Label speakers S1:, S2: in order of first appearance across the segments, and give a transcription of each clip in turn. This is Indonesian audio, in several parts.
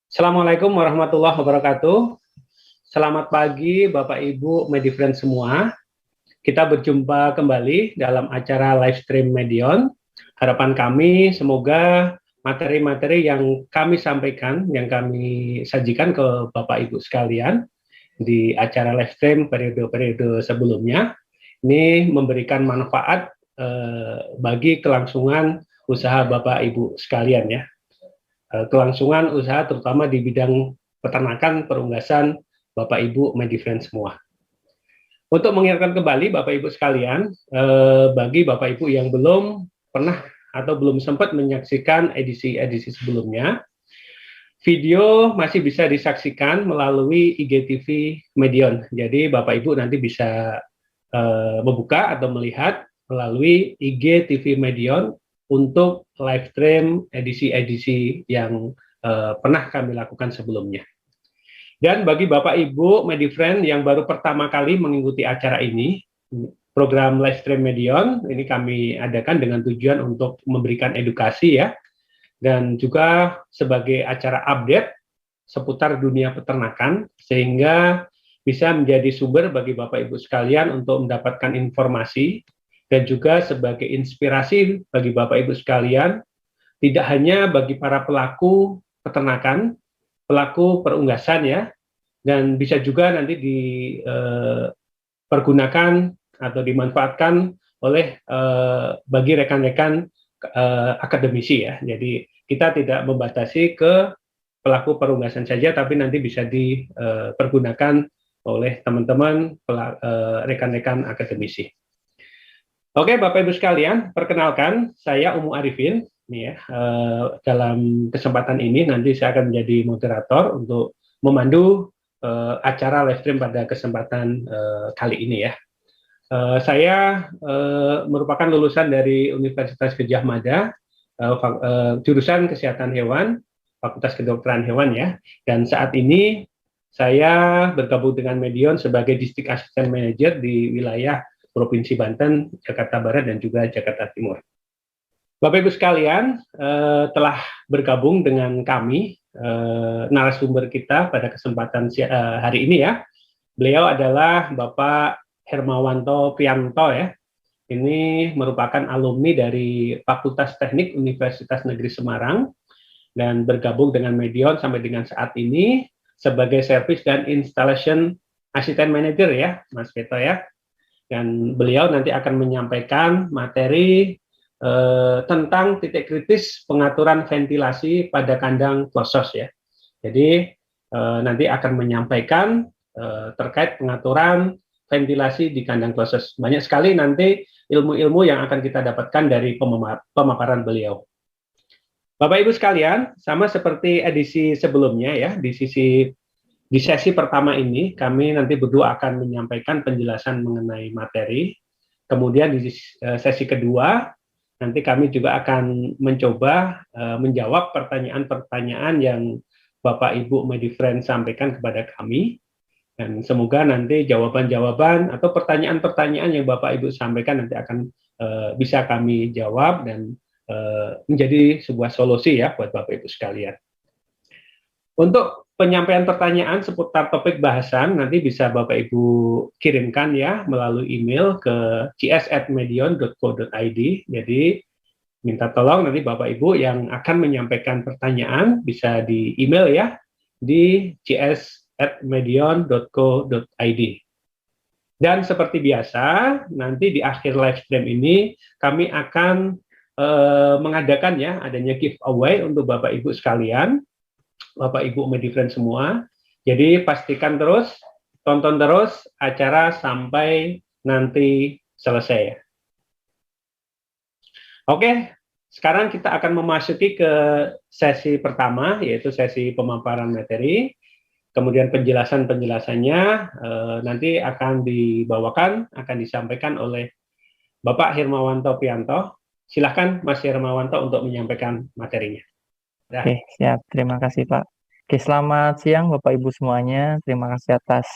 S1: Assalamualaikum warahmatullahi wabarakatuh. Selamat pagi Bapak Ibu Medifriend semua. Kita berjumpa kembali dalam acara live stream Medion. Harapan kami semoga materi-materi yang kami sampaikan, yang kami sajikan ke Bapak Ibu sekalian di acara live stream periode-periode sebelumnya, ini memberikan manfaat bagi kelangsungan usaha Bapak Ibu sekalian ya. Kelangsungan usaha terutama di bidang peternakan, perunggasan Bapak Ibu Medifriend semua. Untuk mengingatkan kembali Bapak Ibu sekalian, bagi Bapak Ibu yang belum pernah atau belum sempat menyaksikan edisi-edisi sebelumnya, video masih bisa disaksikan melalui IGTV Medion. Jadi Bapak Ibu nanti bisa membuka atau melihat melalui IGTV Medion untuk live stream edisi-edisi yang pernah kami lakukan sebelumnya. Dan bagi Bapak Ibu Medifriend yang baru pertama kali mengikuti acara ini, program live stream Medion ini kami adakan dengan tujuan untuk memberikan edukasi ya, dan juga sebagai acara update seputar dunia peternakan, sehingga bisa menjadi sumber bagi Bapak Ibu sekalian untuk mendapatkan informasi dan juga sebagai inspirasi bagi Bapak Ibu sekalian, tidak hanya bagi para pelaku peternakan, pelaku perunggasan ya, dan bisa juga nanti dipergunakan atau dimanfaatkan oleh bagi rekan-rekan akademisi ya. Jadi kita tidak membatasi ke pelaku perunggasan saja, tapi nanti bisa dipergunakan oleh teman-teman rekan-rekan akademisi. Oke, Bapak Ibu sekalian, perkenalkan saya Umu Arifin. Nih ya, dalam kesempatan ini nanti saya akan menjadi moderator untuk memandu acara live stream pada kesempatan kali ini ya. Saya merupakan lulusan dari Universitas Gadjah Mada, jurusan Kesehatan Hewan, Fakultas Kedokteran Hewan ya. Dan saat ini saya bergabung dengan Medion sebagai District Assistant Manager di wilayah Provinsi Banten, Jakarta Barat, dan juga Jakarta Timur. Bapak Ibu sekalian, telah bergabung dengan kami, narasumber kita pada kesempatan hari ini ya. Beliau adalah Bapak Hermawanto Prianto ya. Ini merupakan alumni dari Fakultas Teknik Universitas Negeri Semarang, dan bergabung dengan Medion sampai dengan saat ini sebagai Service dan Installation Assistant Manager ya, Mas Peto ya. Dan beliau nanti akan menyampaikan materi tentang titik kritis pengaturan ventilasi pada kandang closed ya. Jadi nanti akan menyampaikan terkait pengaturan ventilasi di kandang closed. Banyak sekali nanti ilmu-ilmu yang akan kita dapatkan dari pemaparan beliau. Bapak Ibu sekalian, sama seperti edisi sebelumnya ya, di sesi pertama ini, kami nanti berdua akan menyampaikan penjelasan mengenai materi. Kemudian di sesi kedua, nanti kami juga akan mencoba menjawab pertanyaan-pertanyaan yang Bapak Ibu Medifriend sampaikan kepada kami. Dan semoga nanti jawaban-jawaban atau pertanyaan-pertanyaan yang Bapak Ibu sampaikan nanti akan bisa kami jawab dan menjadi sebuah solusi ya buat Bapak Ibu sekalian. Untuk penyampaian pertanyaan seputar topik bahasan nanti bisa Bapak Ibu kirimkan ya melalui email ke cs@medion.co.id. Jadi minta tolong nanti Bapak Ibu yang akan menyampaikan pertanyaan bisa di email ya di cs@medion.co.id. Dan seperti biasa nanti di akhir live stream ini kami akan mengadakan ya adanya giveaway untuk Bapak Ibu sekalian, Bapak Ibu Medifriend semua. Jadi pastikan terus, tonton terus acara sampai nanti selesai ya. Oke, sekarang kita akan memasuki ke sesi pertama, yaitu sesi pemaparan materi. Kemudian penjelasan-penjelasannya nanti akan disampaikan oleh Bapak Hermawanto Prianto. Silahkan Mas Hermawanto untuk menyampaikan materinya.
S2: Oke, siap. Terima kasih, Pak. Oke, selamat siang Bapak Ibu semuanya. Terima kasih atas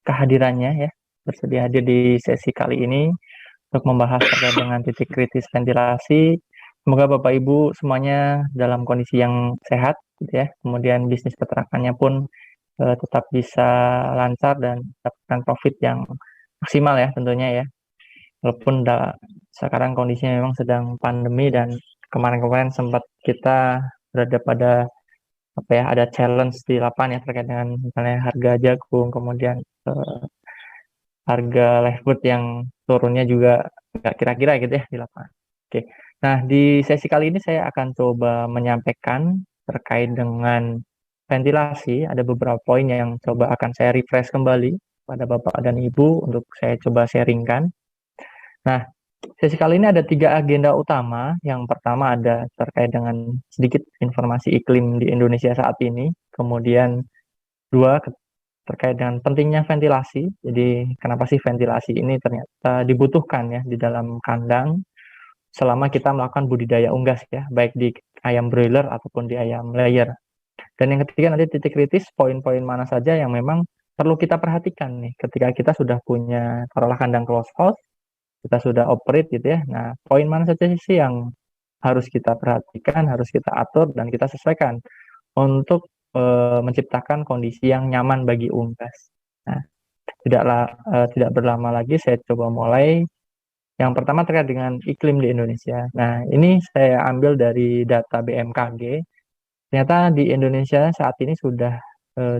S2: kehadirannya ya, bersedia hadir di sesi kali ini untuk membahas terkait dengan titik kritis ventilasi Semoga Bapak Ibu semuanya dalam kondisi yang sehat, gitu ya. Kemudian bisnis peternakannya pun tetap bisa lancar dan mendapatkan profit yang maksimal ya tentunya ya. Walaupun sekarang kondisinya memang sedang pandemi dan kemarin-kemarin sempat kita berada pada apa ya, ada challenge di lapangan ya terkait dengan misalnya harga jagung, kemudian harga live food yang turunnya juga nggak kira-kira gitu ya di lapangan. Oke, nah di sesi kali ini saya akan coba menyampaikan terkait dengan ventilasi. Ada beberapa poin yang coba akan saya refresh kembali pada Bapak dan Ibu untuk saya coba sharingkan. Nah, sesi kali ini ada 3 agenda utama. Yang pertama ada terkait dengan sedikit informasi iklim di Indonesia saat ini. Kemudian 2 terkait dengan pentingnya ventilasi. Jadi kenapa sih ventilasi ini ternyata dibutuhkan ya di dalam kandang selama kita melakukan budidaya unggas ya, baik di ayam broiler ataupun di ayam layer. Dan yang ketiga nanti titik kritis poin-poin mana saja yang memang perlu kita perhatikan nih ketika kita sudah punya taruhlah kandang close house, kita sudah operate gitu ya. Nah, poin mana saja sih yang harus kita perhatikan, harus kita atur dan kita sesuaikan untuk menciptakan kondisi yang nyaman bagi unggas. Nah, tidak berlama lagi saya coba mulai. Yang pertama terkait dengan iklim di Indonesia. Nah, ini saya ambil dari data BMKG. Ternyata di Indonesia saat ini sudah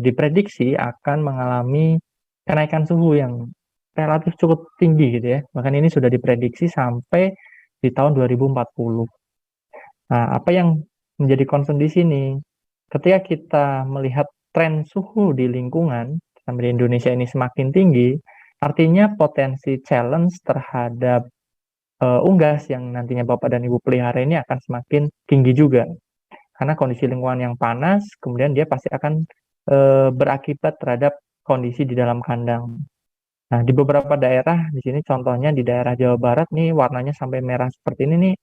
S2: diprediksi akan mengalami kenaikan suhu yang relatif cukup tinggi gitu ya. Bahkan ini sudah diprediksi sampai di tahun 2040. Nah, apa yang menjadi concern di sini? Ketika kita melihat tren suhu di lingkungan sampai di Indonesia ini semakin tinggi, artinya potensi challenge terhadap unggas yang nantinya Bapak dan Ibu pelihara ini akan semakin tinggi juga. Karena kondisi lingkungan yang panas, kemudian dia pasti akan berakibat terhadap kondisi di dalam kandang. Nah, di beberapa daerah, di sini contohnya di daerah Jawa Barat nih, warnanya sampai merah seperti ini nih,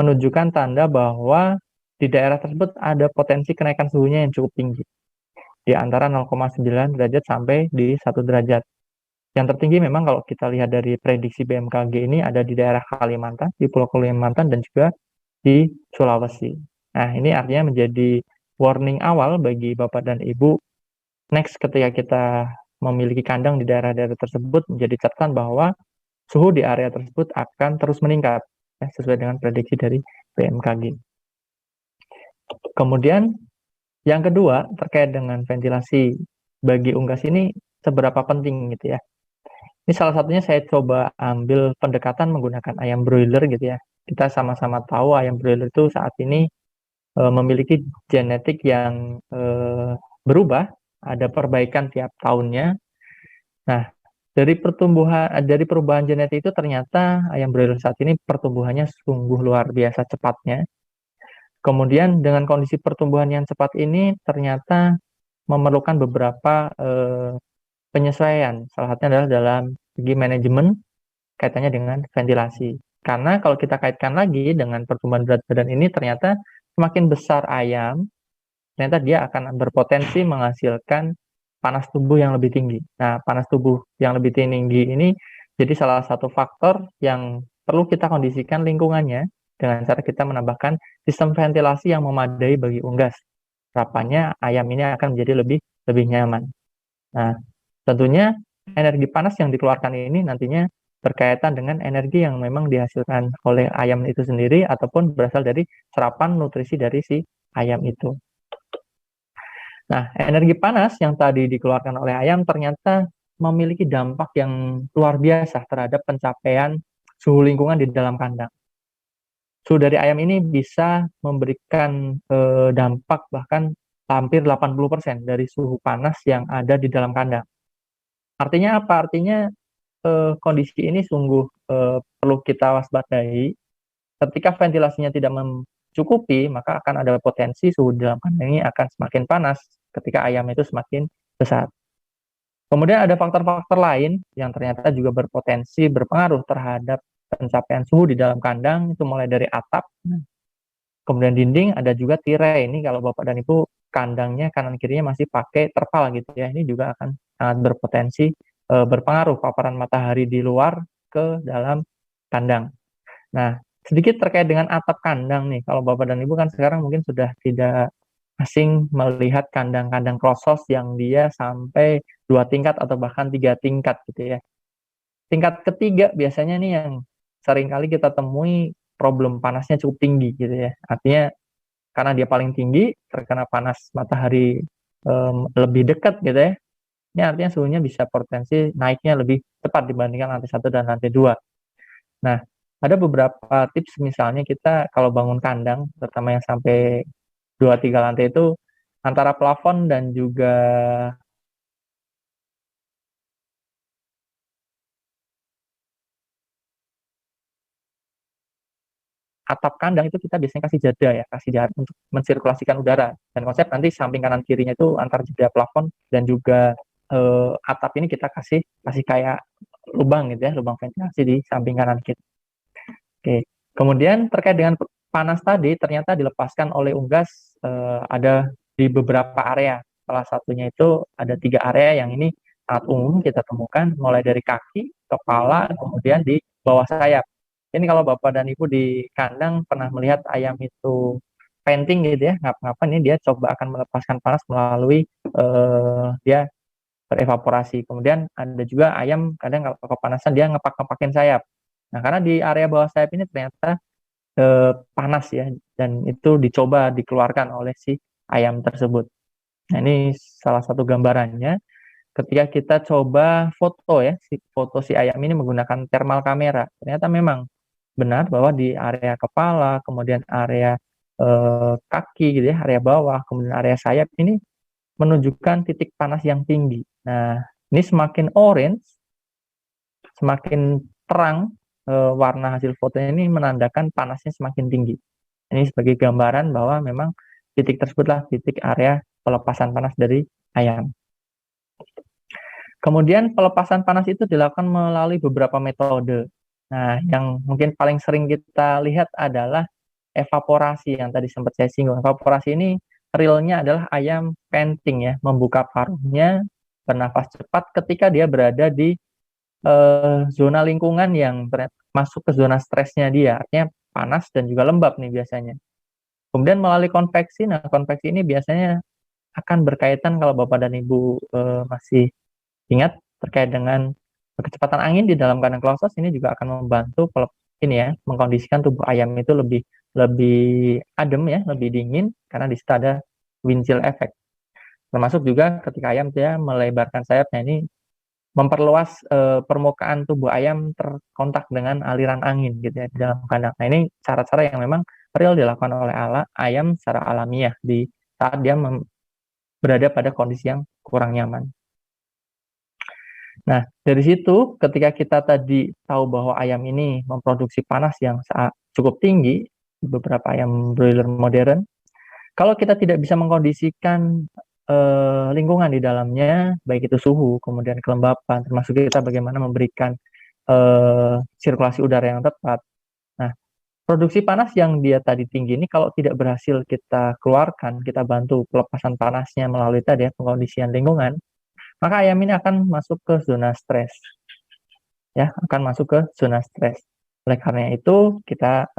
S2: menunjukkan tanda bahwa di daerah tersebut ada potensi kenaikan suhunya yang cukup tinggi, di antara 0,9 derajat sampai di 1 derajat. Yang tertinggi memang kalau kita lihat dari prediksi BMKG ini ada di daerah Kalimantan, di Pulau Kalimantan, dan juga di Sulawesi. Nah, ini artinya menjadi warning awal bagi Bapak dan Ibu. Next, ketika kita memiliki kandang di daerah-daerah tersebut, menjadi catatan bahwa suhu di area tersebut akan terus meningkat, ya, sesuai dengan prediksi dari BMKG. Kemudian, yang kedua, terkait dengan ventilasi bagi unggas ini, seberapa penting gitu ya. Ini salah satunya saya coba ambil pendekatan menggunakan ayam broiler gitu ya. Kita sama-sama tahu ayam broiler itu saat ini memiliki genetik yang berubah, ada perbaikan tiap tahunnya. Nah, dari perubahan genetik itu ternyata ayam broiler saat ini pertumbuhannya sungguh luar biasa cepatnya. Kemudian dengan kondisi pertumbuhan yang cepat ini ternyata memerlukan beberapa penyesuaian. Salah satunya adalah dalam segi manajemen kaitannya dengan ventilasi. Karena kalau kita kaitkan lagi dengan pertumbuhan berat badan ini ternyata semakin besar ayam, ternyata dia akan berpotensi menghasilkan panas tubuh yang lebih tinggi. Nah, panas tubuh yang lebih tinggi ini jadi salah satu faktor yang perlu kita kondisikan lingkungannya dengan cara kita menambahkan sistem ventilasi yang memadai bagi unggas. Harapannya ayam ini akan menjadi lebih nyaman. Nah, tentunya energi panas yang dikeluarkan ini nantinya berkaitan dengan energi yang memang dihasilkan oleh ayam itu sendiri ataupun berasal dari serapan nutrisi dari si ayam itu. Nah, energi panas yang tadi dikeluarkan oleh ayam ternyata memiliki dampak yang luar biasa terhadap pencapaian suhu lingkungan di dalam kandang. Suhu dari ayam ini bisa memberikan dampak bahkan hampir 80% dari suhu panas yang ada di dalam kandang. Artinya apa? Artinya kondisi ini sungguh perlu kita waspadai. Ketika ventilasinya tidak mencukupi, maka akan ada potensi suhu dalam kandang ini akan semakin panas ketika ayam itu semakin besar. Kemudian ada faktor-faktor lain yang ternyata juga berpotensi berpengaruh terhadap pencapaian suhu di dalam kandang, itu mulai dari atap, kemudian dinding, ada juga tirai. Ini kalau Bapak dan Ibu kandangnya kanan kirinya masih pakai terpal gitu ya, ini juga akan sangat berpotensi berpengaruh paparan matahari di luar ke dalam kandang. Nah, Sedikit terkait dengan atap kandang nih. Kalau Bapak dan Ibu kan sekarang mungkin sudah tidak asing melihat kandang-kandang krosos yang dia sampai 2 tingkat atau bahkan 3 tingkat gitu ya. Tingkat ketiga biasanya nih yang sering kali kita temui problem panasnya cukup tinggi gitu ya. Artinya karena dia paling tinggi, terkena panas matahari lebih dekat gitu ya. Ini artinya suhunya bisa potensi naiknya lebih cepat dibandingkan lantai 1 dan lantai 2. Nah, ada beberapa tips misalnya kita kalau bangun kandang, terutama yang sampai 2-3 lantai itu, antara plafon dan juga atap kandang itu kita biasanya kasih jeda ya, kasih jarak untuk mensirkulasikan udara. Dan konsep nanti samping kanan kirinya itu antar jeda plafon dan juga atap ini kita kasih kayak lubang gitu ya, lubang ventilasi di samping kanan kiri. Oke. Kemudian terkait dengan panas tadi ternyata dilepaskan oleh unggas ada di beberapa area. Salah satunya itu ada 3 area yang ini sangat umum kita temukan, mulai dari kaki, kepala, kemudian di bawah sayap. Ini kalau Bapak dan Ibu di kandang pernah melihat ayam itu panting gitu ya, ngapa-ngapain ini dia coba akan melepaskan panas melalui dia berevaporasi. Kemudian ada juga ayam kadang kalau kepanasan dia ngepak-ngepakin sayap. Nah, karena di area bawah sayap ini ternyata panas ya, dan itu dicoba dikeluarkan oleh si ayam tersebut. Nah, ini salah satu gambarannya. Ketika kita coba foto ya, foto si ayam ini menggunakan thermal kamera, ternyata memang benar bahwa di area kepala, kemudian area kaki gitu ya, area bawah, kemudian area sayap ini menunjukkan titik panas yang tinggi. Nah, ini semakin orange, semakin terang warna hasil fotonya ini menandakan panasnya semakin tinggi. Ini sebagai gambaran bahwa memang titik tersebutlah titik area pelepasan panas dari ayam. Kemudian pelepasan panas itu dilakukan melalui beberapa metode. Nah, yang mungkin paling sering kita lihat adalah evaporasi yang tadi sempat saya singgung. Evaporasi ini realnya adalah ayam panting ya, membuka paruhnya, bernafas cepat ketika dia berada di zona lingkungan yang masuk ke zona stresnya dia, artinya panas dan juga lembab nih biasanya. Kemudian melalui konveksi, nah konveksi ini biasanya akan berkaitan kalau Bapak dan Ibu masih ingat terkait dengan kecepatan angin di dalam kandang klosos, ini juga akan membantu ini ya, mengkondisikan tubuh ayam itu lebih adem ya, lebih dingin karena di situ ada wind chill effect. Termasuk juga ketika ayam dia melebarkan sayapnya ini memperluas permukaan tubuh ayam terkontak dengan aliran angin gitu ya di dalam kandang. Nah, ini cara-cara yang memang real dilakukan oleh ayam secara alamiah di saat dia berada pada kondisi yang kurang nyaman. Nah, dari situ ketika kita tadi tahu bahwa ayam ini memproduksi panas yang cukup tinggi, beberapa ayam broiler modern, kalau kita tidak bisa mengkondisikan lingkungan di dalamnya, baik itu suhu, kemudian kelembapan, termasuk kita bagaimana memberikan sirkulasi udara yang tepat. Nah, produksi panas yang dia tadi tinggi ini kalau tidak berhasil kita keluarkan, kita bantu pelepasan panasnya melalui tadi ya, pengkondisian lingkungan, maka ayam ini akan masuk ke zona stres. Ya, akan masuk ke zona stres. Oleh karena itu, kita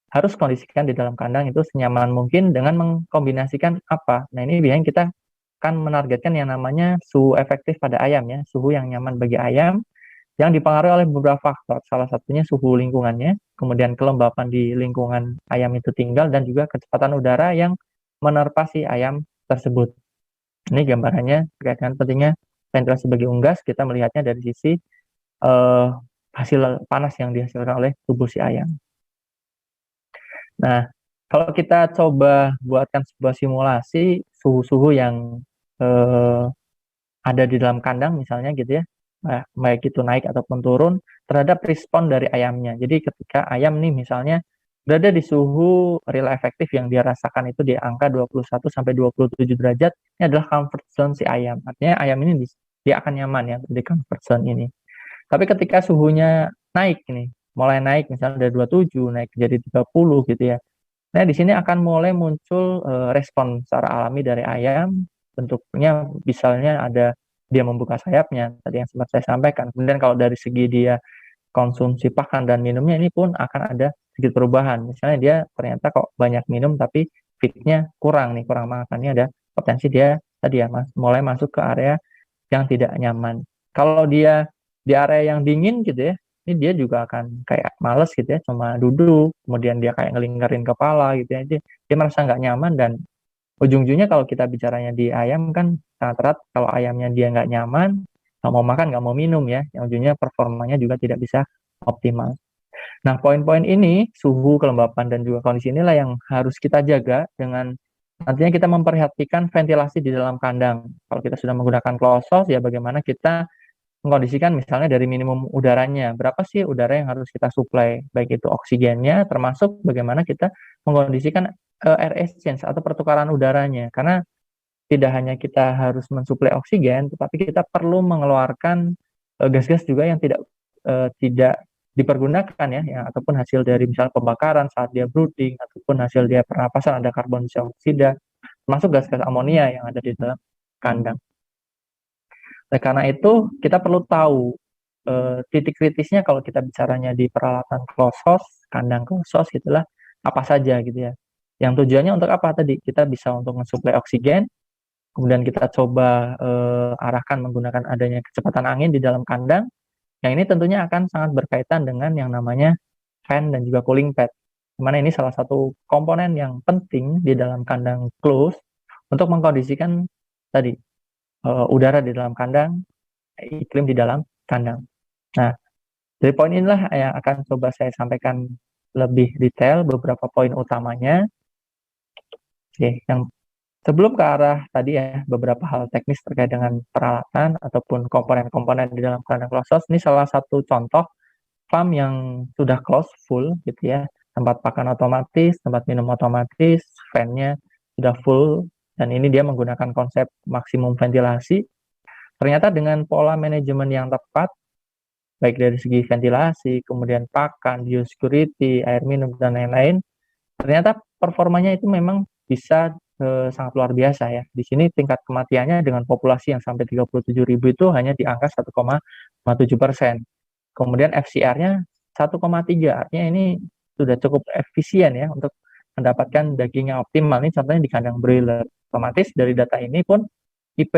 S2: harus kondisikan di dalam kandang itu senyaman mungkin dengan mengkombinasikan apa. Nah, ini biasanya kita akan menargetkan yang namanya suhu efektif pada ayam ya, suhu yang nyaman bagi ayam yang dipengaruhi oleh beberapa faktor. Salah satunya suhu lingkungannya, kemudian kelembapan di lingkungan ayam itu tinggal, dan juga kecepatan udara yang menerpa si ayam tersebut. Ini gambarannya terkait dengan pentingnya ventilasi bagi unggas. Kita melihatnya dari sisi hasil panas yang dihasilkan oleh tubuh si ayam. Nah, kalau kita coba buatkan sebuah simulasi suhu-suhu yang ada di dalam kandang misalnya gitu ya, baik itu naik ataupun turun terhadap respon dari ayamnya. Jadi ketika ayam nih misalnya berada di suhu real efektif yang dia rasakan itu di angka 21 sampai 27 derajat, ini adalah comfort zone si ayam. Artinya ayam ini dia akan nyaman ya di comfort zone ini. Tapi ketika suhunya naik nih, mulai naik misalnya dari 27 naik jadi 30 gitu ya. Nah, di sini akan mulai muncul respon secara alami dari ayam. Bentuknya misalnya ada dia membuka sayapnya, tadi yang sempat saya sampaikan. Kemudian kalau dari segi dia konsumsi pakan dan minumnya ini pun akan ada sedikit perubahan. Misalnya dia ternyata kok banyak minum tapi feednya kurang nih, kurang makan. Ini ada potensi dia tadi ya mulai masuk ke area yang tidak nyaman. Kalau dia di area yang dingin gitu ya, ini dia juga akan kayak males gitu ya, cuma duduk, kemudian dia kayak ngelingkarin kepala gitu ya, dia merasa nggak nyaman dan ujung-ujungnya kalau kita bicaranya di ayam kan sangat erat, kalau ayamnya dia nggak nyaman, nggak mau makan, nggak mau minum ya, yang ujungnya performanya juga tidak bisa optimal. Nah, poin-poin ini, suhu, kelembapan, dan juga kondisi inilah yang harus kita jaga dengan nantinya kita memperhatikan ventilasi di dalam kandang. Kalau kita sudah menggunakan closed house, ya bagaimana kita mengkondisikan misalnya dari minimum udaranya. Berapa sih udara yang harus kita suplai, baik itu oksigennya, termasuk bagaimana kita mengkondisikan air exchange atau pertukaran udaranya. Karena tidak hanya kita harus mensuplai oksigen, tetapi kita perlu mengeluarkan gas-gas juga yang tidak dipergunakan ya, ataupun hasil dari misalnya pembakaran saat dia brooding, ataupun hasil dia pernapasan ada karbon dioksida, termasuk gas-gas amonia yang ada di dalam kandang. Nah, karena itu kita perlu tahu titik kritisnya kalau kita bicaranya di peralatan closed house, kandang closed house gitulah, apa saja gitu ya. Yang tujuannya untuk apa tadi? Kita bisa untuk mensuplai oksigen, kemudian kita coba arahkan menggunakan adanya kecepatan angin di dalam kandang. Yang ini tentunya akan sangat berkaitan dengan yang namanya fan dan juga cooling pad. Dimana ini salah satu komponen yang penting di dalam kandang close untuk mengkondisikan tadi udara di dalam kandang, iklim di dalam kandang. Nah, dari poin inilah yang akan coba saya sampaikan lebih detail beberapa poin utamanya. Oke, yang sebelum ke arah tadi ya, beberapa hal teknis terkait dengan peralatan ataupun komponen-komponen di dalam kandang closed house, ini salah satu contoh farm yang sudah close full gitu ya, tempat pakan otomatis, tempat minum otomatis, fan-nya sudah full, dan ini dia menggunakan konsep maksimum ventilasi. Ternyata dengan pola manajemen yang tepat, baik dari segi ventilasi, kemudian pakan, biosecurity, air minum, dan lain-lain, ternyata performanya itu memang bisa sangat luar biasa ya. Di sini tingkat kematiannya dengan populasi yang sampai 37.000 itu hanya di angka 1,7%. Kemudian FCR-nya 1,3, artinya ini sudah cukup efisien ya untuk mendapatkan daging yang optimal. Ini contohnya di kandang broiler. Otomatis dari data ini pun IP,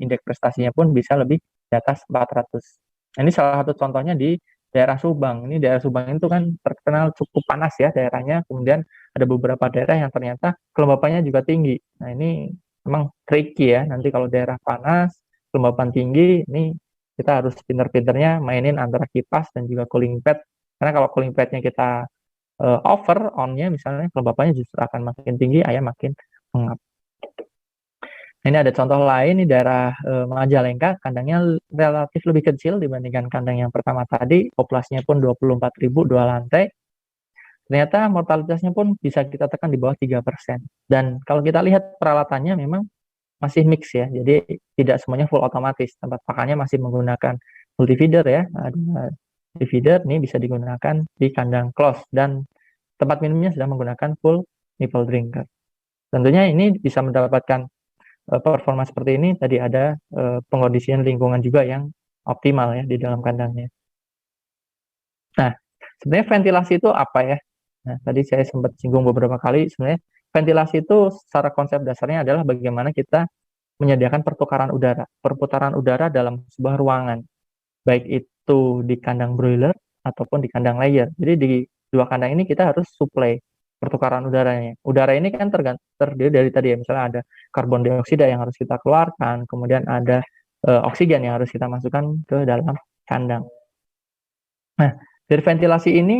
S2: indeks prestasinya pun bisa lebih di atas 400. Ini salah satu contohnya di daerah Subang. Ini daerah Subang itu kan terkenal cukup panas ya daerahnya. Kemudian ada beberapa daerah yang ternyata kelembapannya juga tinggi. Nah, ini memang tricky ya. Nanti kalau daerah panas, kelembapan tinggi, ini kita harus pinter-pinternya mainin antara kipas dan juga cooling pad. Karena kalau cooling padnya kita over on-nya misalnya kelembapannya justru akan makin tinggi, ayam makin mengap. Ini ada contoh lain di daerah Majalengka, kandangnya relatif lebih kecil dibandingkan kandang yang pertama tadi, populasinya pun 24.000, 2 lantai. Ternyata mortalitasnya pun bisa kita tekan di bawah 3%. Dan kalau kita lihat peralatannya memang masih mix ya, jadi tidak semuanya full otomatis. Tempat pakannya masih menggunakan multifeeder ya, ada multifeeder ini bisa digunakan di kandang close, dan tempat minumnya sudah menggunakan full nipple drinker. Tentunya ini bisa mendapatkan performa seperti ini. Tadi ada pengondisian lingkungan juga yang optimal ya di dalam kandangnya. Nah, sebenarnya ventilasi itu apa ya? Nah, tadi saya sempat singgung beberapa kali, sebenarnya ventilasi itu secara konsep dasarnya adalah bagaimana kita menyediakan pertukaran udara, perputaran udara dalam sebuah ruangan, baik itu di kandang broiler ataupun di kandang layer. Jadi di dua kandang ini kita harus supply pertukaran udaranya. Udara ini kan terdiri dari tadi ya, misalnya ada karbon dioksida yang harus kita keluarkan, kemudian ada oksigen yang harus kita masukkan ke dalam kandang. Nah, dari ventilasi ini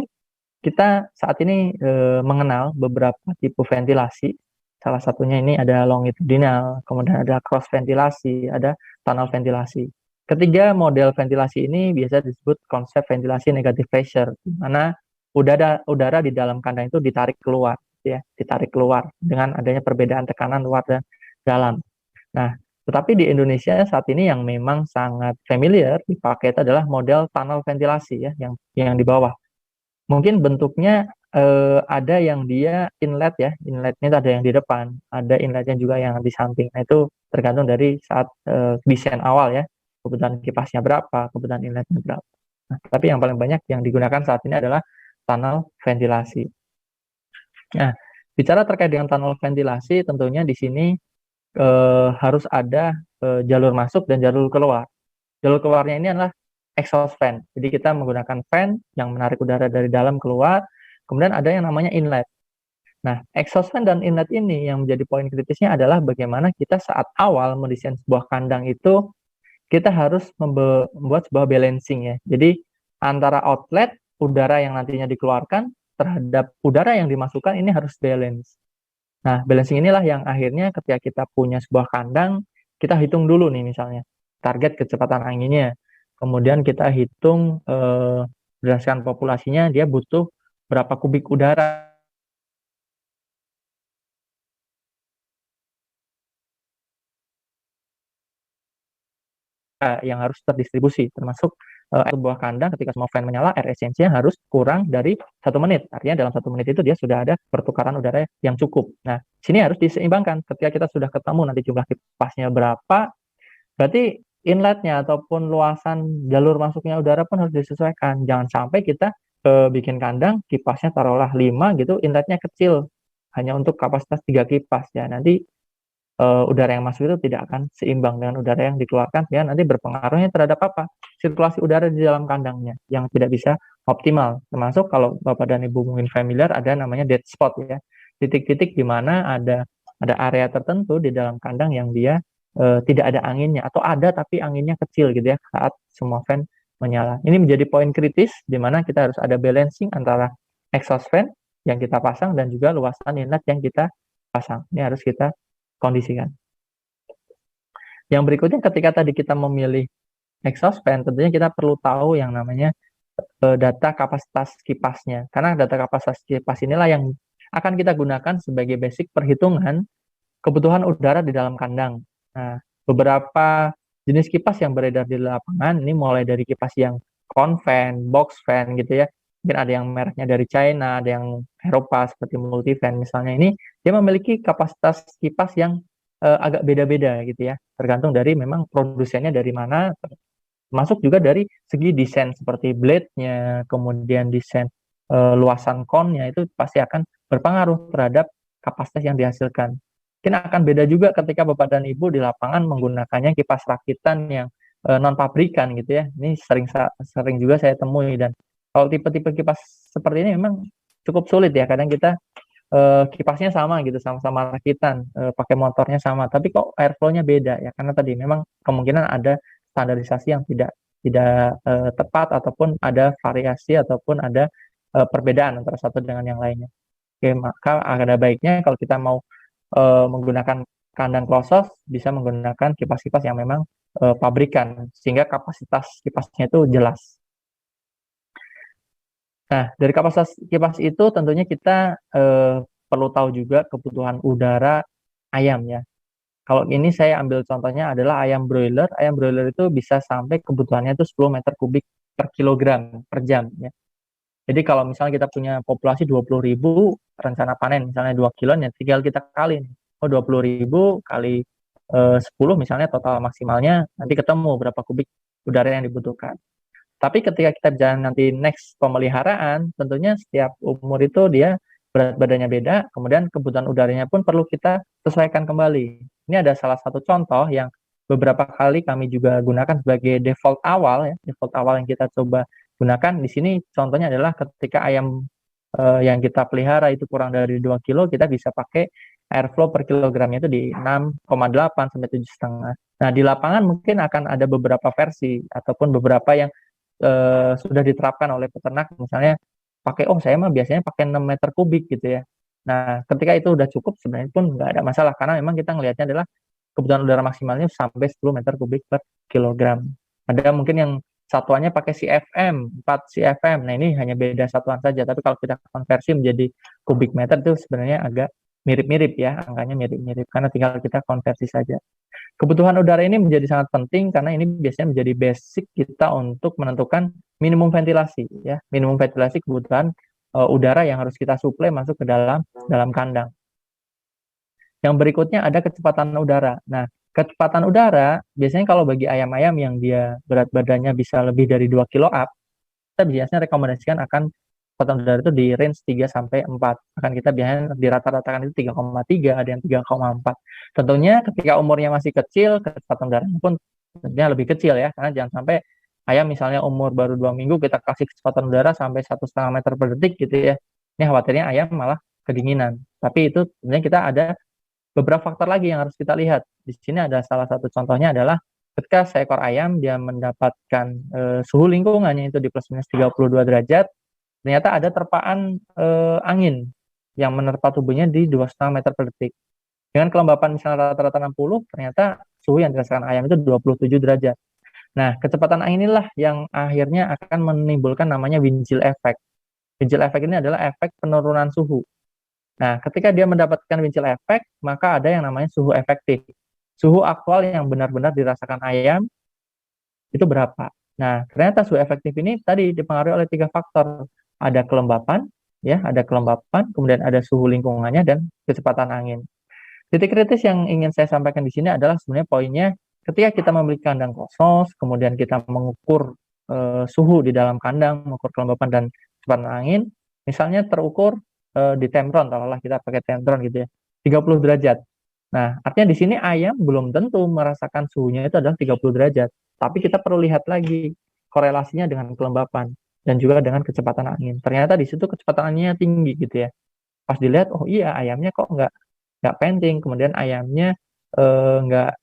S2: kita saat ini mengenal beberapa tipe ventilasi. Salah satunya ini ada longitudinal, kemudian ada cross ventilasi, ada tunnel ventilasi. Ketiga model ventilasi ini biasa disebut konsep ventilasi negative pressure, di mana udara di dalam kandang itu ditarik keluar, ya, ditarik keluar dengan adanya perbedaan tekanan luar dan dalam. Nah, tetapi di Indonesia saat ini yang memang sangat familiar dipakai itu adalah model tunnel ventilasi ya, yang di bawah. Mungkin bentuknya ada yang dia inlet ya, inletnya ada yang di depan, ada inletnya juga yang di samping. Nah, itu tergantung dari saat desain awal ya, kebutuhan kipasnya berapa, kebutuhan inletnya berapa. Nah, tapi yang paling banyak yang digunakan saat ini adalah tunnel ventilasi. Nah, bicara terkait dengan tunnel ventilasi, tentunya di sini harus ada jalur masuk dan jalur keluar. Jalur keluarnya ini adalah exhaust fan. Jadi kita menggunakan fan yang menarik udara dari dalam keluar. Kemudian ada yang namanya inlet. Nah, exhaust fan dan inlet ini yang menjadi poin kritisnya adalah bagaimana kita saat awal mendesain sebuah kandang itu kita harus membuat sebuah balancing ya. Jadi antara outlet udara yang nantinya dikeluarkan terhadap udara yang dimasukkan ini harus balance. Nah, balancing inilah yang akhirnya ketika kita punya sebuah kandang, kita hitung dulu nih misalnya target kecepatan anginnya. Kemudian kita hitung berdasarkan populasinya dia butuh berapa kubik udara yang harus terdistribusi, termasuk sebuah kandang ketika semua fan menyala, air exchange-nya harus kurang dari 1 menit. Artinya dalam 1 menit itu dia sudah ada pertukaran udara yang cukup. Nah, sini harus diseimbangkan. Ketika kita sudah ketemu nanti jumlah kipasnya berapa, berarti inletnya ataupun luasan jalur masuknya udara pun harus disesuaikan. Jangan sampai kita bikin kandang, kipasnya taruhlah 5 gitu, inletnya kecil, hanya untuk kapasitas 3 kipas ya. Nanti udara yang masuk itu tidak akan seimbang dengan udara yang dikeluarkan ya, nanti berpengaruhnya terhadap apa? Sirkulasi udara di dalam kandangnya yang tidak bisa optimal. Termasuk kalau Bapak dan Ibu mungkin familiar ada namanya dead spot ya. Titik-titik di mana ada area tertentu di dalam kandang yang dia tidak ada anginnya atau ada tapi anginnya kecil gitu ya saat semua fan menyala. Ini menjadi poin kritis di mana kita harus ada balancing antara exhaust fan yang kita pasang dan juga luasan inlet yang kita pasang. Ini harus kita kondisikan. Yang berikutnya ketika tadi kita memilih exhaust fan, tentunya kita perlu tahu yang namanya data kapasitas kipasnya. Karena data kapasitas kipas inilah yang akan kita gunakan sebagai basic perhitungan kebutuhan udara di dalam kandang. Nah, beberapa jenis kipas yang beredar di lapangan, ini mulai dari kipas yang cone fan, box fan gitu ya. Mungkin ada yang mereknya dari China, ada yang Eropa seperti Multifan misalnya. Ini dia memiliki kapasitas kipas yang agak beda-beda gitu ya. Tergantung dari memang produsennya dari mana, masuk juga dari segi desain seperti blade-nya, kemudian desain luasan cone-nya itu pasti akan berpengaruh terhadap kapasitas yang dihasilkan. Mungkin akan beda juga ketika Bapak dan Ibu di lapangan menggunakannya kipas rakitan yang non pabrikan gitu ya. Ini sering juga saya temui, dan kalau tipe-tipe kipas seperti ini memang cukup sulit ya. Kadang kita kipasnya sama gitu, sama-sama rakitan, pakai motornya sama, tapi kok airflow-nya beda ya, karena tadi memang kemungkinan ada standarisasi yang tidak tepat ataupun ada variasi ataupun ada perbedaan antara satu dengan yang lainnya. Oke, maka ada baiknya kalau kita mau menggunakan kandang closed bisa menggunakan kipas-kipas yang memang pabrikan sehingga kapasitas kipasnya itu jelas. Nah, dari kapasitas kipas itu tentunya kita perlu tahu juga kebutuhan udara ayam ya. Kalau ini saya ambil contohnya adalah ayam broiler. Ayam broiler itu bisa sampai kebutuhannya itu 10 meter kubik per kilogram per jam ya. Jadi kalau misalnya kita punya populasi 20.000, rencana panen misalnya 2 kilo, ya tinggal kita kali nih. Oh, 20.000 kali 10 misalnya total maksimalnya, nanti ketemu berapa kubik udara yang dibutuhkan. Tapi ketika kita bicara nanti next pemeliharaan, tentunya setiap umur itu dia berat badannya beda, kemudian kebutuhan udaranya pun perlu kita sesuaikan kembali. Ini ada salah satu contoh yang beberapa kali kami juga gunakan sebagai default awal ya, default awal yang kita coba gunakan. Di sini contohnya adalah ketika ayam yang kita pelihara itu kurang dari 2 kilo, kita bisa pakai airflow per kilogramnya itu di 6,8 sampai 7,5. Nah, di lapangan mungkin akan ada beberapa versi ataupun beberapa yang sudah diterapkan oleh peternak, misalnya pakai, saya mah biasanya pakai 6 meter kubik gitu ya. Nah, ketika itu udah cukup sebenarnya pun nggak ada masalah, karena memang kita ngelihatnya adalah kebutuhan udara maksimalnya sampai 10 meter kubik per kilogram. Ada mungkin yang satuannya pakai CFM, 4 CFM. Nah, ini hanya beda satuan saja, tapi kalau kita konversi menjadi kubik meter itu sebenarnya agak mirip-mirip ya, angkanya mirip-mirip, karena tinggal kita konversi saja. Kebutuhan udara ini menjadi sangat penting karena ini biasanya menjadi basic kita untuk menentukan minimum ventilasi ya, minimum ventilasi kebutuhan udara yang harus kita suplai masuk ke dalam kandang. Yang berikutnya ada kecepatan udara. Nah, kecepatan udara biasanya kalau bagi ayam-ayam yang dia berat badannya bisa lebih dari 2 kilo up, kita biasanya rekomendasikan akan kecepatan udara itu di range 3 sampai 4. Akan kita biasanya di rata-ratakan itu 3,3, ada yang 3,4. Tentunya ketika umurnya masih kecil, kecepatan udaranya pun tentunya lebih kecil ya, karena jangan sampai ayam misalnya umur baru 2 minggu kita kasih kecepatan udara sampai 1,5 meter per detik gitu ya. Ini khawatirnya ayam malah kedinginan. Tapi itu sebenarnya kita ada beberapa faktor lagi yang harus kita lihat. Di sini ada salah satu contohnya adalah ketika seekor ayam dia mendapatkan suhu lingkungannya itu di plus minus 32 derajat, ternyata ada terpaan angin yang menerpa tubuhnya di 2,5 meter per detik. Dengan kelembapan misalnya rata-rata 60, ternyata suhu yang dirasakan ayam itu 27 derajat. Nah, kecepatan angin inilah yang akhirnya akan menimbulkan namanya wind chill effect. Wind chill effect ini adalah efek penurunan suhu. Nah, ketika dia mendapatkan wind chill effect, maka ada yang namanya suhu efektif. Suhu aktual yang benar-benar dirasakan ayam itu berapa? Nah, ternyata suhu efektif ini tadi dipengaruhi oleh 3 faktor. Ada kelembapan, ya, ada kelembapan, kemudian ada suhu lingkungannya dan kecepatan angin. Titik kritis yang ingin saya sampaikan di sini adalah sebenarnya poinnya ketika kita memiliki kandang kosong, kemudian kita mengukur suhu di dalam kandang, mengukur kelembapan dan kecepatan angin, misalnya terukur di Temtron, taruhlah kita pakai Temtron gitu ya, 30 derajat. Nah, artinya di sini ayam belum tentu merasakan suhunya itu adalah 30 derajat, tapi kita perlu lihat lagi korelasinya dengan kelembapan dan juga dengan kecepatan angin. Ternyata di situ kecepatan anginnya tinggi gitu ya. Pas dilihat, oh iya ayamnya kok nggak penting, kemudian ayamnya nggak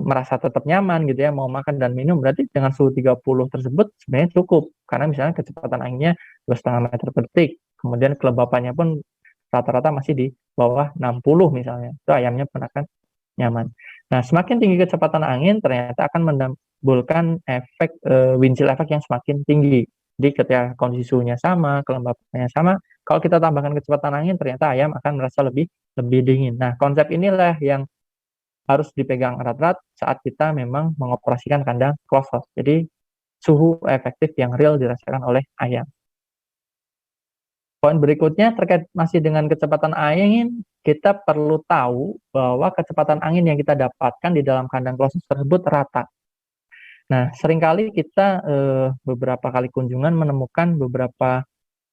S2: merasa tetap nyaman gitu ya, mau makan dan minum, berarti dengan suhu 30 tersebut sebenarnya cukup, karena misalnya kecepatan anginnya 2,5 meter per detik, kemudian kelembapannya pun rata-rata masih di bawah 60 misalnya, itu ayamnya pun akan nyaman. Nah, semakin tinggi kecepatan angin ternyata akan menimbulkan efek wind chill effect yang semakin tinggi. Jadi ketika kondisi suhunya sama, kelembapannya sama, kalau kita tambahkan kecepatan angin, ternyata ayam akan merasa lebih dingin. Nah, konsep inilah yang harus dipegang erat-erat saat kita memang mengoperasikan kandang closed house. Jadi suhu efektif yang real dirasakan oleh ayam. Poin berikutnya terkait masih dengan kecepatan angin, kita perlu tahu bahwa kecepatan angin yang kita dapatkan di dalam kandang closed house tersebut rata. Nah, seringkali kita beberapa kali kunjungan menemukan beberapa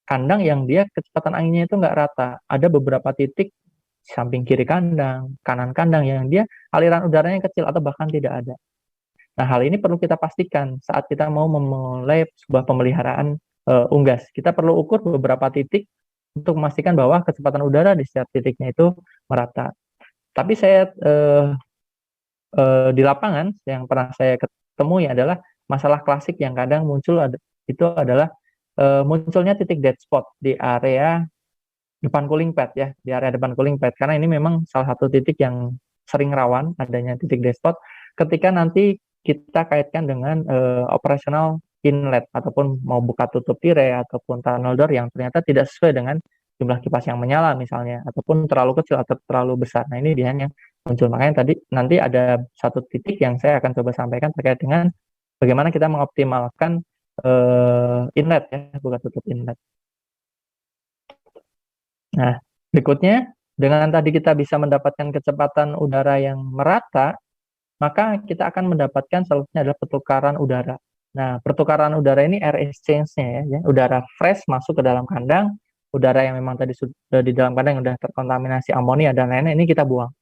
S2: kandang yang dia kecepatan anginnya itu nggak rata. Ada beberapa titik samping kiri kandang, kanan kandang yang dia aliran udaranya kecil atau bahkan tidak ada. Nah, hal ini perlu kita pastikan saat kita mau memulai sebuah pemeliharaan unggas. Kita perlu ukur beberapa titik untuk memastikan bahwa kecepatan udara di setiap titiknya itu merata. Tapi saya di lapangan yang pernah saya ketemui adalah masalah klasik yang kadang muncul itu adalah munculnya titik dead spot di area depan cooling pad ya, di area depan cooling pad, karena ini memang salah satu titik yang sering rawan adanya titik dead spot ketika nanti kita kaitkan dengan operasional inlet ataupun mau buka tutup tirai ataupun tunnel door yang ternyata tidak sesuai dengan jumlah kipas yang menyala misalnya, ataupun terlalu kecil atau terlalu besar. Nah, ini dia yang muncul. Makanya tadi nanti ada satu titik yang saya akan coba sampaikan terkait dengan bagaimana kita mengoptimalkan inlet ya, buka tutup inlet. Nah, berikutnya, dengan tadi kita bisa mendapatkan kecepatan udara yang merata, maka kita akan mendapatkan solusinya adalah pertukaran udara. Nah, pertukaran udara ini air exchange-nya ya, udara fresh masuk ke dalam kandang, udara yang memang tadi sudah di dalam kandang yang sudah terkontaminasi amonia dan lain-lain, ini kita buang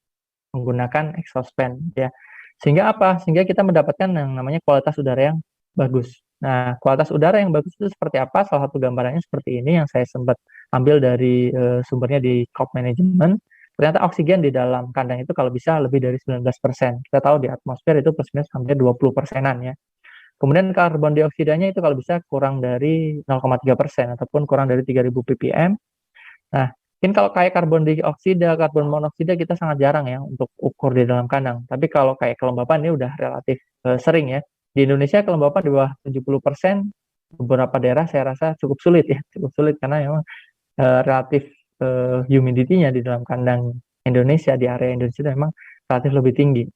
S2: menggunakan exhaust fan ya. Sehingga apa? Sehingga kita mendapatkan yang namanya kualitas udara yang bagus. Nah, kualitas udara yang bagus itu seperti apa? Salah satu gambarannya seperti ini yang saya sempat ambil dari sumbernya di Crop Management. Ternyata oksigen di dalam kandang itu kalau bisa lebih dari 19%. Kita tahu di atmosfer itu plus minus hampir 20%-an ya. Kemudian karbon dioksidanya itu kalau bisa kurang dari 0,3% ataupun kurang dari 3000 ppm. Nah, mungkin kalau kayak karbon dioksida, karbon monoksida kita sangat jarang ya untuk ukur di dalam kandang. Tapi kalau kayak kelembapan ini udah relatif sering ya. Di Indonesia kelembapan di bawah 70%, beberapa daerah saya rasa cukup sulit ya, cukup sulit karena memang relatif humidity-nya di dalam kandang Indonesia, di area Indonesia itu memang relatif lebih tinggi.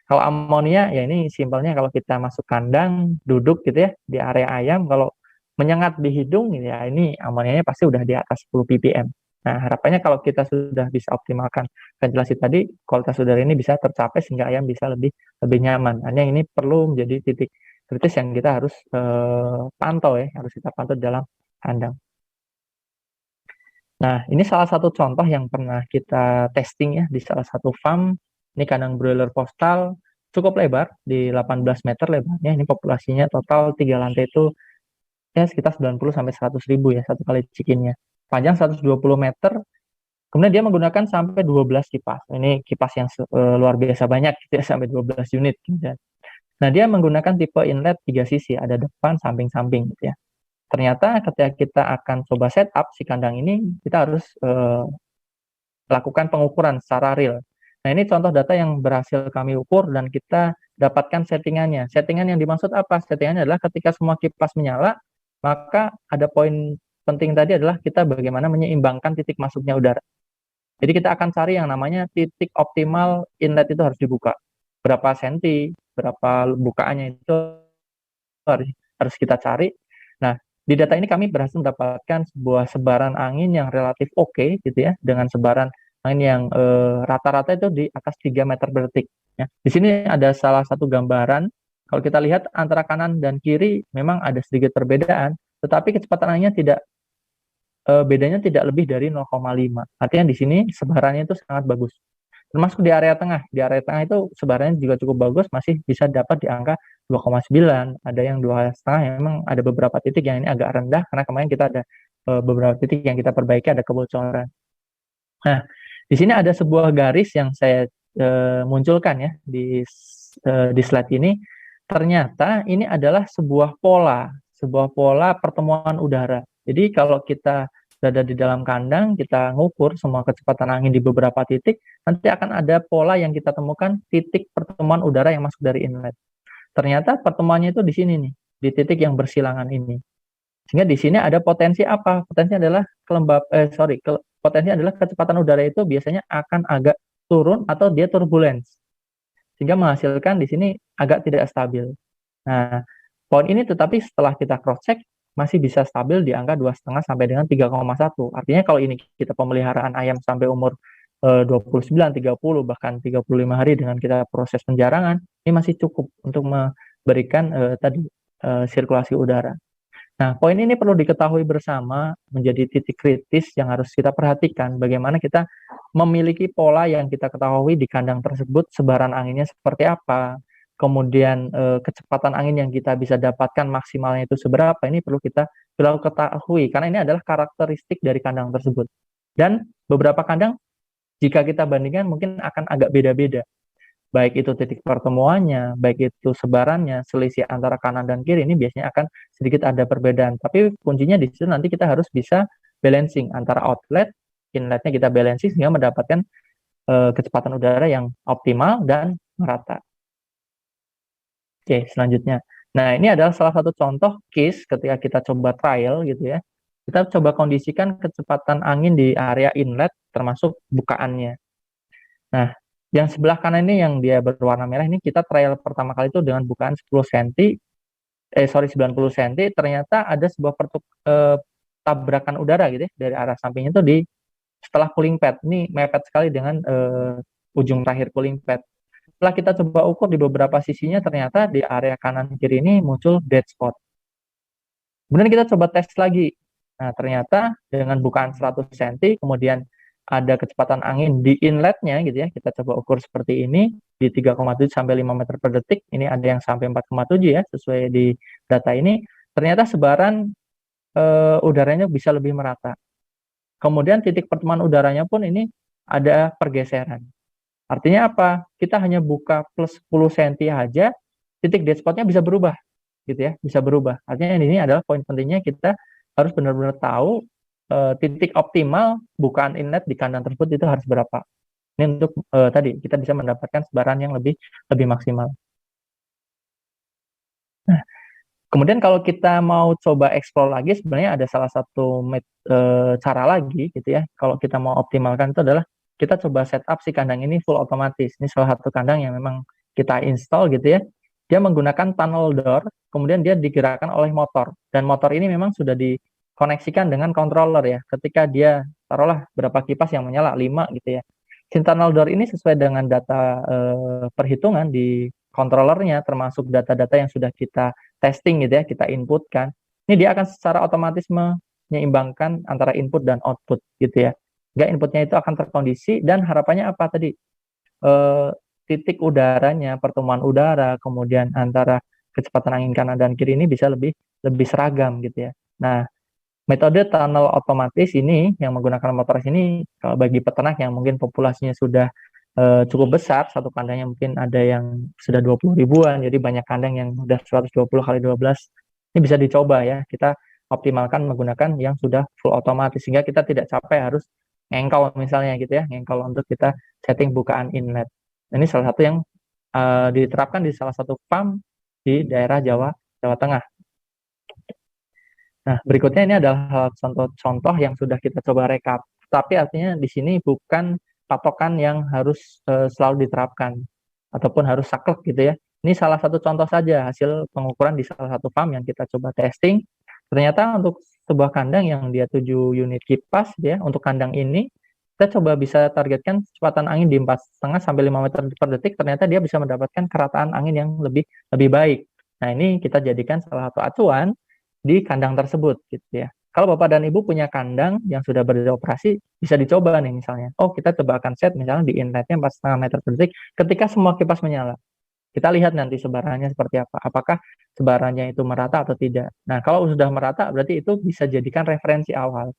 S2: Kalau amonia ya ini simpelnya kalau kita masuk kandang, duduk gitu ya di area ayam, kalau menyengat di hidung ya ini amonianya pasti udah di atas 10 ppm. Nah, harapannya kalau kita sudah bisa optimalkan ventilasi tadi, kualitas udara ini bisa tercapai sehingga ayam bisa lebih nyaman. Hanya ini perlu menjadi titik kritis yang kita harus pantau ya, harus kita pantau dalam kandang. Nah, ini salah satu contoh yang pernah kita testing ya di salah satu farm. Ini kandang broiler postal, cukup lebar, di 18 meter lebarnya. Ini populasinya total 3 lantai itu ya sekitar 90 sampai 100 ribu ya satu kali chicken-nya. Panjang 120 meter, kemudian dia menggunakan sampai 12 kipas. Ini kipas yang luar biasa banyak gitu ya, sampai 12 unit gitu ya. Nah, dia menggunakan tipe inlet 3 sisi, ada depan, samping-samping gitu ya. Ternyata ketika kita akan coba setup si kandang ini, kita harus lakukan pengukuran secara real. Nah, ini contoh data yang berhasil kami ukur dan kita dapatkan settingannya. Settingan yang dimaksud apa? Settingannya adalah ketika semua kipas menyala, maka ada poin penting tadi adalah kita bagaimana menyeimbangkan titik masuknya udara. Jadi kita akan cari yang namanya titik optimal inlet itu harus dibuka. Berapa senti, berapa bukaannya itu harus kita cari. Nah, di data ini kami berhasil mendapatkan sebuah sebaran angin yang relatif oke gitu ya, dengan sebaran angin yang rata-rata itu di atas 3 meter per detik. Ya. Di sini ada salah satu gambaran, kalau kita lihat antara kanan dan kiri memang ada sedikit perbedaan, tetapi kecepatan anginnya bedanya tidak lebih dari 0,5. Artinya di sini sebarannya itu sangat bagus. Termasuk di area tengah. Di area tengah itu sebarannya juga cukup bagus, masih bisa dapat di angka 2,9, ada yang 2,5, memang ada beberapa titik yang ini agak rendah, karena kemarin kita ada beberapa titik yang kita perbaiki, ada kebocoran. Nah, di sini ada sebuah garis yang saya munculkan ya di slide ini. Ternyata ini adalah sebuah pola pertemuan udara. Jadi kalau kita berada di dalam kandang, kita ngukur semua kecepatan angin di beberapa titik, nanti akan ada pola yang kita temukan titik pertemuan udara yang masuk dari inlet. Ternyata pertemuannya itu di sini nih, di titik yang bersilangan ini. Sehingga di sini ada potensi apa? Potensi adalah potensi adalah kecepatan udara itu biasanya akan agak turun atau dia turbulence. Sehingga menghasilkan di sini agak tidak stabil. Nah, poin ini tetapi setelah kita cross check masih bisa stabil di angka 2,5 sampai dengan 3,1. Artinya kalau ini kita pemeliharaan ayam sampai umur 29, 30, bahkan 35 hari dengan kita proses penjarangan, ini masih cukup untuk memberikan sirkulasi udara. Nah, poin ini perlu diketahui bersama, menjadi titik kritis yang harus kita perhatikan, bagaimana kita memiliki pola yang kita ketahui di kandang tersebut, sebaran anginnya seperti apa, kemudian kecepatan angin yang kita bisa dapatkan maksimalnya itu seberapa, ini perlu kita ketahui, karena ini adalah karakteristik dari kandang tersebut. Dan beberapa kandang, jika kita bandingkan mungkin akan agak beda-beda. Baik itu titik pertemuannya, baik itu sebarannya, selisih antara kanan dan kiri, ini biasanya akan sedikit ada perbedaan. Tapi kuncinya di situ nanti kita harus bisa balancing antara outlet, inletnya kita balancing sehingga mendapatkan kecepatan udara yang optimal dan merata. Oke, selanjutnya. Nah, ini adalah salah satu contoh case ketika kita coba trial gitu ya. Kita coba kondisikan kecepatan angin di area inlet termasuk bukaannya. Nah, yang sebelah kanan ini yang dia berwarna merah ini kita trial pertama kali itu dengan bukaan 10 cm, 90 cm, ternyata ada sebuah tabrakan udara gitu ya, dari arah samping itu setelah cooling pad. Ini mepet sekali dengan ujung terakhir cooling pad. Setelah kita coba ukur di beberapa sisinya, ternyata di area kanan kiri ini muncul dead spot. Kemudian kita coba tes lagi. Nah, ternyata dengan bukaan 100 cm, kemudian ada kecepatan angin di inletnya gitu ya, kita coba ukur seperti ini di 3,7 sampai 5 meter per detik. Ini ada yang sampai 4,7 ya, sesuai di data ini. Ternyata sebaran udaranya bisa lebih merata. Kemudian titik pertemuan udaranya pun ini ada pergeseran. Artinya apa? Kita hanya buka plus 10 cm aja, titik dead spotnya bisa berubah gitu ya, bisa berubah. Artinya ini adalah poin pentingnya, kita harus benar-benar tahu titik optimal bukaan inlet di kandang tersebut itu harus berapa. Ini untuk tadi kita bisa mendapatkan sebaran yang lebih maksimal. Nah, kemudian kalau kita mau coba explore lagi, sebenarnya ada salah satu cara lagi gitu ya. Kalau kita mau optimalkan itu adalah kita coba setup si kandang ini full otomatis. Ini salah satu kandang yang memang kita install gitu ya. Dia menggunakan tunnel door, kemudian dia digerakkan oleh motor. Dan motor ini memang sudah dikoneksikan dengan controller ya. Ketika dia taruhlah berapa kipas yang menyala, 5 gitu ya. Si tunnel door ini sesuai dengan data perhitungan di controllernya, termasuk data-data yang sudah kita testing gitu ya, kita inputkan, ini dia akan secara otomatis menyeimbangkan antara input dan output gitu ya. Sehingga inputnya itu akan terkondisi dan harapannya apa tadi? Titik udaranya, pertemuan udara, kemudian antara kecepatan angin kanan dan kiri ini bisa lebih seragam gitu ya. Nah, metode tunnel otomatis ini yang menggunakan motoris ini kalau bagi peternak yang mungkin populasinya sudah cukup besar, satu kandangnya mungkin ada yang sudah 20 ribuan, jadi banyak kandang yang sudah 120 kali 12, ini bisa dicoba ya, kita optimalkan menggunakan yang sudah full otomatis, sehingga kita tidak capek harus ngengkol misalnya gitu ya, ngengkol untuk kita setting bukaan inlet. Ini salah satu yang diterapkan di salah satu farm di daerah Jawa Tengah. Nah, berikutnya ini adalah contoh-contoh yang sudah kita coba rekap. Tapi artinya di sini bukan patokan yang harus selalu diterapkan ataupun harus saklek gitu ya. Ini salah satu contoh saja hasil pengukuran di salah satu farm yang kita coba testing. Ternyata untuk sebuah kandang yang dia 7 unit kipas ya, untuk kandang ini kita coba bisa targetkan kecepatan angin di 4,5 sampai 5 meter per detik, ternyata dia bisa mendapatkan kerataan angin yang lebih baik. Nah, ini kita jadikan salah satu acuan di kandang tersebut gitu ya. Kalau Bapak dan Ibu punya kandang yang sudah beroperasi, bisa dicoba nih misalnya. Oh, kita coba akan set misalnya di inletnya 4,5 meter per detik ketika semua kipas menyala. Kita lihat nanti sebarannya seperti apa. Apakah sebarannya itu merata atau tidak. Nah, kalau sudah merata berarti itu bisa jadikan referensi awal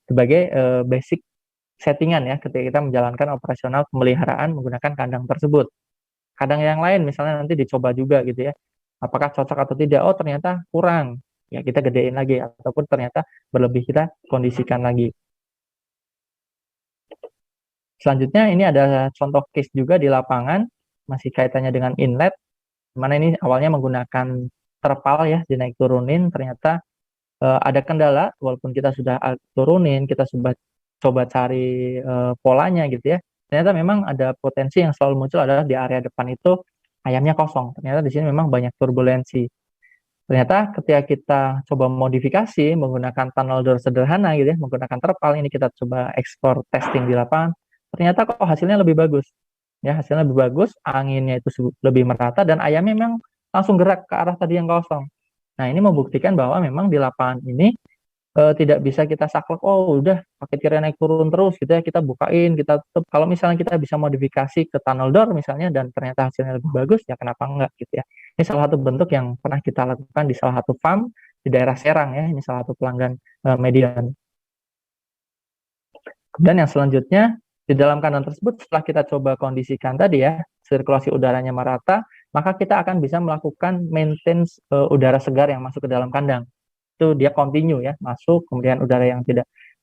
S2: sebagai basic settingan ya ketika kita menjalankan operasional pemeliharaan menggunakan kandang tersebut. Kandang yang lain misalnya nanti dicoba juga gitu ya. Apakah cocok atau tidak? Oh, ternyata kurang. Ya, kita gedein lagi ataupun ternyata berlebih kita kondisikan lagi. Selanjutnya ini ada contoh case juga di lapangan masih kaitannya dengan inlet, mana ini awalnya menggunakan terpal ya, dinaik turunin, ternyata ada kendala walaupun kita sudah turunin, kita coba cari polanya gitu ya. Ternyata memang ada potensi yang selalu muncul adalah di area depan itu ayamnya kosong. Ternyata di sini memang banyak turbulensi. Ternyata ketika kita coba modifikasi menggunakan tunnel door sederhana gitu ya, menggunakan terpal ini kita coba ekspor testing di lapangan, ternyata kok hasilnya lebih bagus. Ya, hasilnya lebih bagus, anginnya itu lebih merata dan ayamnya memang langsung gerak ke arah tadi yang kosong. Nah, ini membuktikan bahwa memang di lapangan ini tidak bisa kita saklek, oh udah pakai tirai naik turun terus gitu ya, kita bukain, kita tutup. Kalau misalnya kita bisa modifikasi ke tunnel door misalnya dan ternyata hasilnya lebih bagus, ya kenapa enggak gitu ya. Ini salah satu bentuk yang pernah kita lakukan di salah satu farm di daerah Serang ya, ini salah satu pelanggan Median. Kemudian yang selanjutnya, di dalam kandang tersebut setelah kita coba kondisikan tadi ya, sirkulasi udaranya merata, maka kita akan bisa melakukan maintenance udara segar yang masuk ke dalam kandang. Itu dia continue ya, masuk, kemudian udara yang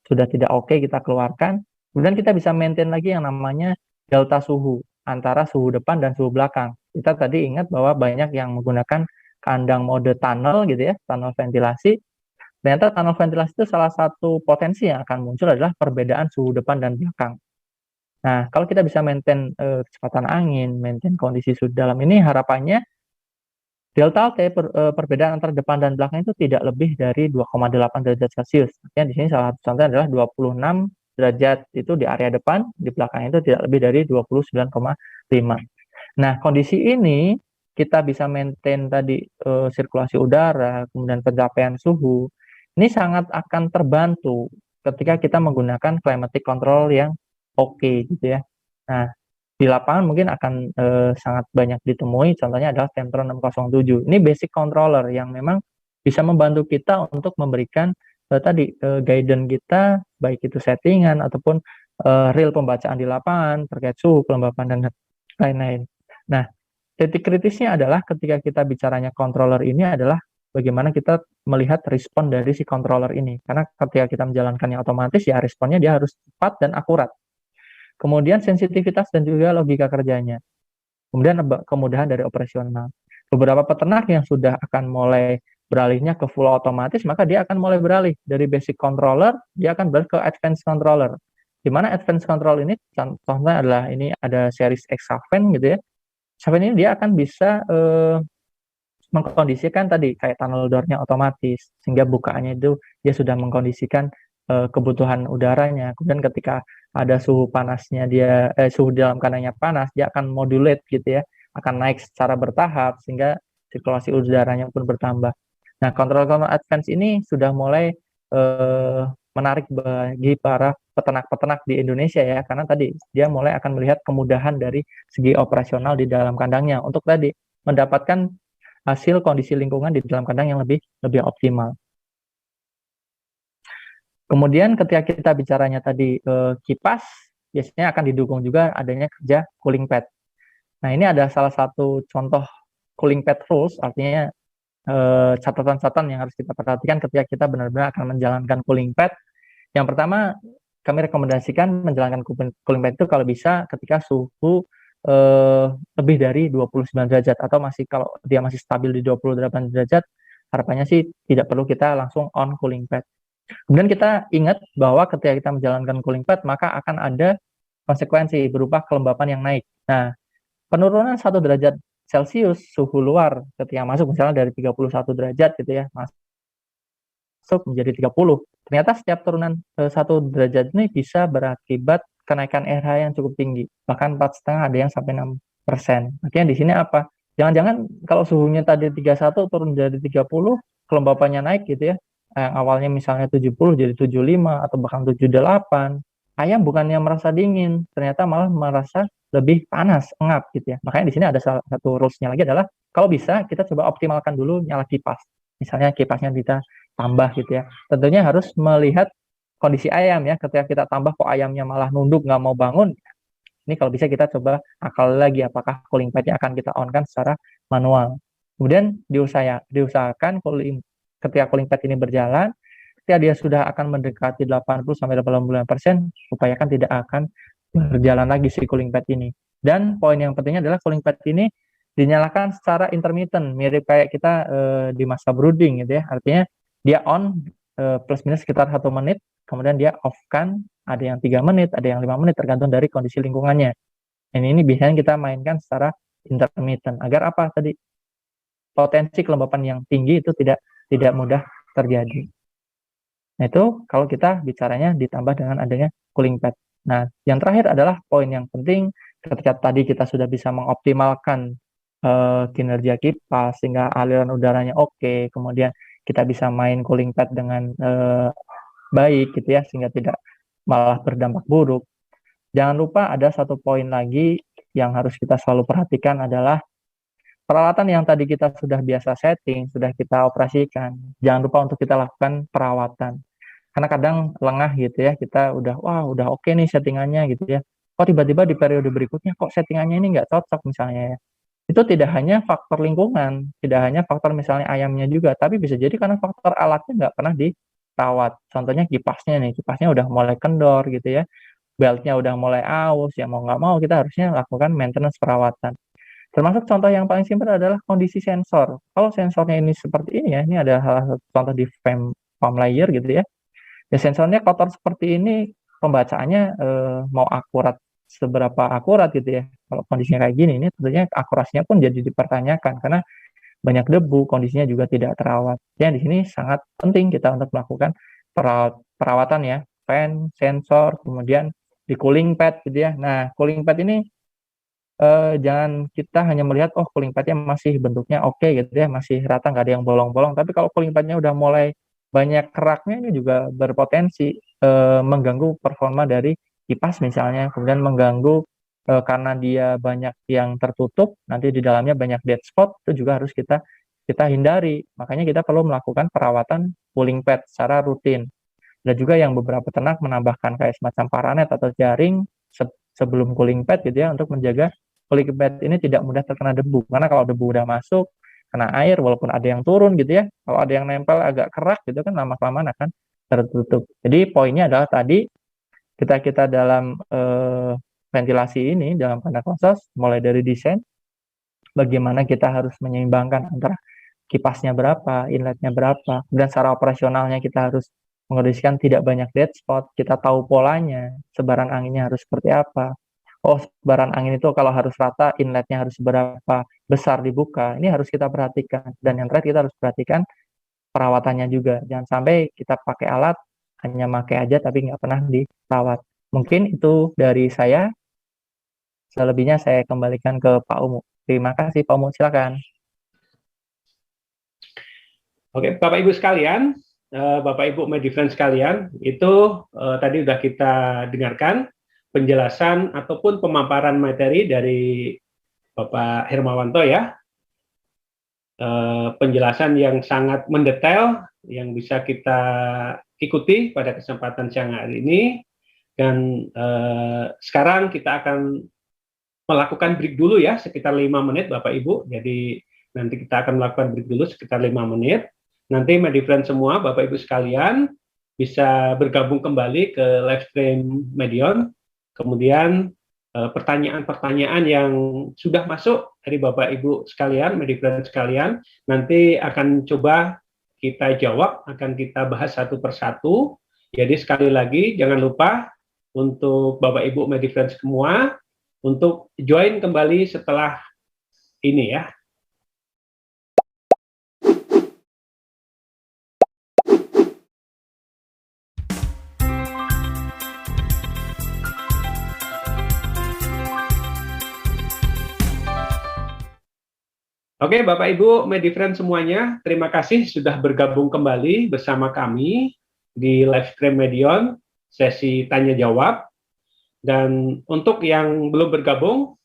S2: sudah tidak oke kita keluarkan. Kemudian kita bisa maintain lagi yang namanya delta suhu antara suhu depan dan suhu belakang. Kita tadi ingat bahwa banyak yang menggunakan kandang mode tunnel gitu ya, tunnel ventilasi. Ternyata tunnel ventilasi itu salah satu potensi yang akan muncul adalah perbedaan suhu depan dan belakang. Nah, kalau kita bisa maintain kecepatan angin, maintain kondisi suhu dalam ini, harapannya delta T perbedaan antara depan dan belakang itu tidak lebih dari 2,8 derajat Celcius. Artinya di sini salah satu contohnya adalah 26 derajat itu di area depan, di belakang itu tidak lebih dari 29,5. Nah, kondisi ini kita bisa maintain tadi sirkulasi udara, kemudian pencapaian suhu. Ini sangat akan terbantu ketika kita menggunakan climatic control yang oke gitu ya. Nah, di lapangan mungkin akan sangat banyak ditemui, contohnya adalah Temptron 607. Ini basic controller yang memang bisa membantu kita untuk memberikan tadi guidance kita, baik itu settingan ataupun real pembacaan di lapangan terkait suhu, kelembapan, dan lain-lain. Nah, titik kritisnya adalah ketika kita bicaranya controller ini adalah bagaimana kita melihat respon dari si controller ini. Karena ketika kita menjalankannya otomatis, ya responnya dia harus cepat dan akurat. Kemudian sensitivitas dan juga logika kerjanya. Kemudian kemudahan dari operasional. Beberapa peternak yang sudah akan mulai beralihnya ke full otomatis, maka dia akan mulai beralih dari basic controller, dia akan beralih ke advanced controller. Di mana advanced control ini, contohnya adalah ini ada series X7 gitu ya. 7 ini dia akan bisa mengkondisikan tadi kayak tunnel door-nya otomatis, sehingga bukaannya itu dia sudah mengkondisikan kebutuhan udaranya. Kemudian ketika ada suhu panasnya suhu dalam kandangnya panas, dia akan modulate gitu ya, akan naik secara bertahap sehingga sirkulasi udaranya pun bertambah. Nah, kontrol-kontrol advance ini sudah mulai menarik bagi para peternak-peternak di Indonesia ya, karena tadi dia mulai akan melihat kemudahan dari segi operasional di dalam kandangnya untuk tadi mendapatkan hasil kondisi lingkungan di dalam kandang yang lebih optimal. Kemudian ketika kita bicaranya tadi kipas, biasanya akan didukung juga adanya kerja cooling pad. Nah, ini ada salah satu contoh cooling pad rules, artinya catatan-catatan yang harus kita perhatikan ketika kita benar-benar akan menjalankan cooling pad. Yang pertama, kami rekomendasikan menjalankan cooling pad itu kalau bisa ketika suhu lebih dari 29 derajat atau kalau dia masih stabil di 28 derajat, harapannya sih tidak perlu kita langsung on cooling pad. Kemudian kita ingat bahwa ketika kita menjalankan cooling pad, maka akan ada konsekuensi berupa kelembapan yang naik. Nah, penurunan 1 derajat Celcius suhu luar ketika masuk misalnya dari 31 derajat gitu ya, masuk menjadi 30. Ternyata setiap turunan 1 derajat ini bisa berakibat kenaikan RH yang cukup tinggi, bahkan 4,5 ada yang sampai 6%. Artinya di sini apa? Jangan-jangan kalau suhunya tadi 31 turun jadi 30, kelembapannya naik gitu ya. Yang awalnya misalnya 70 jadi 75 atau bahkan 78. Ayam bukannya merasa dingin, ternyata malah merasa lebih panas, engap gitu ya. Makanya di sini ada salah satu rules-nya lagi adalah kalau bisa kita coba optimalkan dulu nyala kipas. Misalnya kipasnya kita tambah gitu ya. Tentunya harus melihat kondisi ayam ya. Ketika kita tambah kok ayamnya malah nunduk nggak mau bangun, ini kalau bisa kita coba akal lagi apakah cooling pad-nya akan kita on-kan secara manual. Kemudian diusahakan ketika cooling pad ini berjalan, ketika dia sudah akan mendekati 80-89%, upayakan tidak akan berjalan lagi si cooling pad ini. Dan poin yang pentingnya adalah cooling pad ini dinyalakan secara intermittent, mirip kayak kita di masa brooding gitu ya. Artinya dia on plus minus sekitar 1 menit, kemudian dia off kan, ada yang 3 menit, ada yang 5 menit, tergantung dari kondisi lingkungannya. Ini biasanya kita mainkan secara intermittent, agar apa tadi? Potensi kelembapan yang tinggi itu tidak mudah terjadi. Nah, itu kalau kita bicaranya ditambah dengan adanya cooling pad. Nah, yang terakhir adalah poin yang penting ketika tadi kita sudah bisa mengoptimalkan kinerja kipas sehingga aliran udaranya oke, kemudian kita bisa main cooling pad dengan baik gitu ya, sehingga tidak malah berdampak buruk. Jangan lupa ada satu poin lagi yang harus kita selalu perhatikan adalah peralatan yang tadi kita sudah biasa setting, sudah kita operasikan. Jangan lupa untuk kita lakukan perawatan. Karena kadang lengah gitu ya, kita udah oke nih settingannya gitu ya. Kok tiba-tiba di periode berikutnya kok settingannya ini nggak cocok misalnya ya. Itu tidak hanya faktor lingkungan, tidak hanya faktor misalnya ayamnya juga, tapi bisa jadi karena faktor alatnya nggak pernah dirawat. Contohnya kipasnya nih, kipasnya udah mulai kendor gitu ya, beltnya udah mulai aus, ya mau nggak mau kita harusnya lakukan maintenance perawatan. Termasuk contoh yang paling simpel adalah kondisi sensor. Kalau sensornya ini seperti ini ya, ini ada salah satu contoh di foam layer gitu ya. Ya sensornya kotor seperti ini, pembacaannya mau akurat seberapa akurat gitu ya. Kalau kondisinya kayak gini, ini tentunya akurasinya pun jadi dipertanyakan karena banyak debu, kondisinya juga tidak terawat. Ya di sini sangat penting kita untuk melakukan perawatan ya, fan, sensor, kemudian di cooling pad gitu ya. Nah, cooling pad ini jangan kita hanya melihat cooling padnya masih bentuknya oke gitu ya, masih rata nggak ada yang bolong-bolong, tapi kalau cooling padnya udah mulai banyak keraknya ini juga berpotensi mengganggu performa dari kipas misalnya, kemudian mengganggu karena dia banyak yang tertutup, nanti di dalamnya banyak dead spot, itu juga harus kita hindari. Makanya kita perlu melakukan perawatan cooling pad secara rutin. Dan juga yang beberapa ternak menambahkan kayak semacam paranet atau jaring sebelum cooling pad gitu ya, untuk menjaga cooling pad ini tidak mudah terkena debu. Karena kalau debu udah masuk, kena air, walaupun ada yang turun gitu ya, kalau ada yang nempel agak kerak gitu kan, lama-kelamaan akan tertutup. Jadi poinnya adalah tadi, kita dalam ventilasi ini, dalam kandang khusus, mulai dari desain, bagaimana kita harus menyeimbangkan antara kipasnya berapa, inletnya berapa, dan secara operasionalnya kita harus mengondisikan tidak banyak dead spot, kita tahu polanya, sebaran anginnya harus seperti apa. Oh, sebaran angin itu kalau harus rata, inletnya harus seberapa besar dibuka. Ini harus kita perhatikan. Dan yang terakhir kita harus perhatikan perawatannya juga. Jangan sampai kita pakai alat, hanya pakai aja tapi nggak pernah dirawat. Mungkin itu dari saya. Selebihnya saya kembalikan ke Pak Umu. Terima kasih Pak Mu, silakan.
S1: Oke, Bapak Ibu sekalian, Bapak Ibu Medifriend sekalian, itu tadi sudah kita dengarkan penjelasan ataupun pemaparan materi dari Bapak Hermawanto ya. Penjelasan yang sangat mendetail yang bisa kita ikuti pada kesempatan siang hari ini. Dan sekarang kita akan melakukan break dulu ya, sekitar 5 menit Bapak Ibu. Jadi nanti kita akan melakukan break dulu sekitar 5 menit. Nanti Medifriend semua, Bapak Ibu sekalian, bisa bergabung kembali ke live stream Medion. Kemudian pertanyaan-pertanyaan yang sudah masuk dari Bapak Ibu sekalian, Medifriend sekalian, nanti akan coba kita jawab, akan kita bahas satu persatu. Jadi sekali lagi, jangan lupa untuk Bapak Ibu Medifriend semua, untuk join kembali setelah ini ya. Oke, Bapak Ibu Medifriend semuanya, terima kasih sudah bergabung kembali bersama kami di live stream Medion, sesi tanya jawab. Dan untuk yang belum bergabung,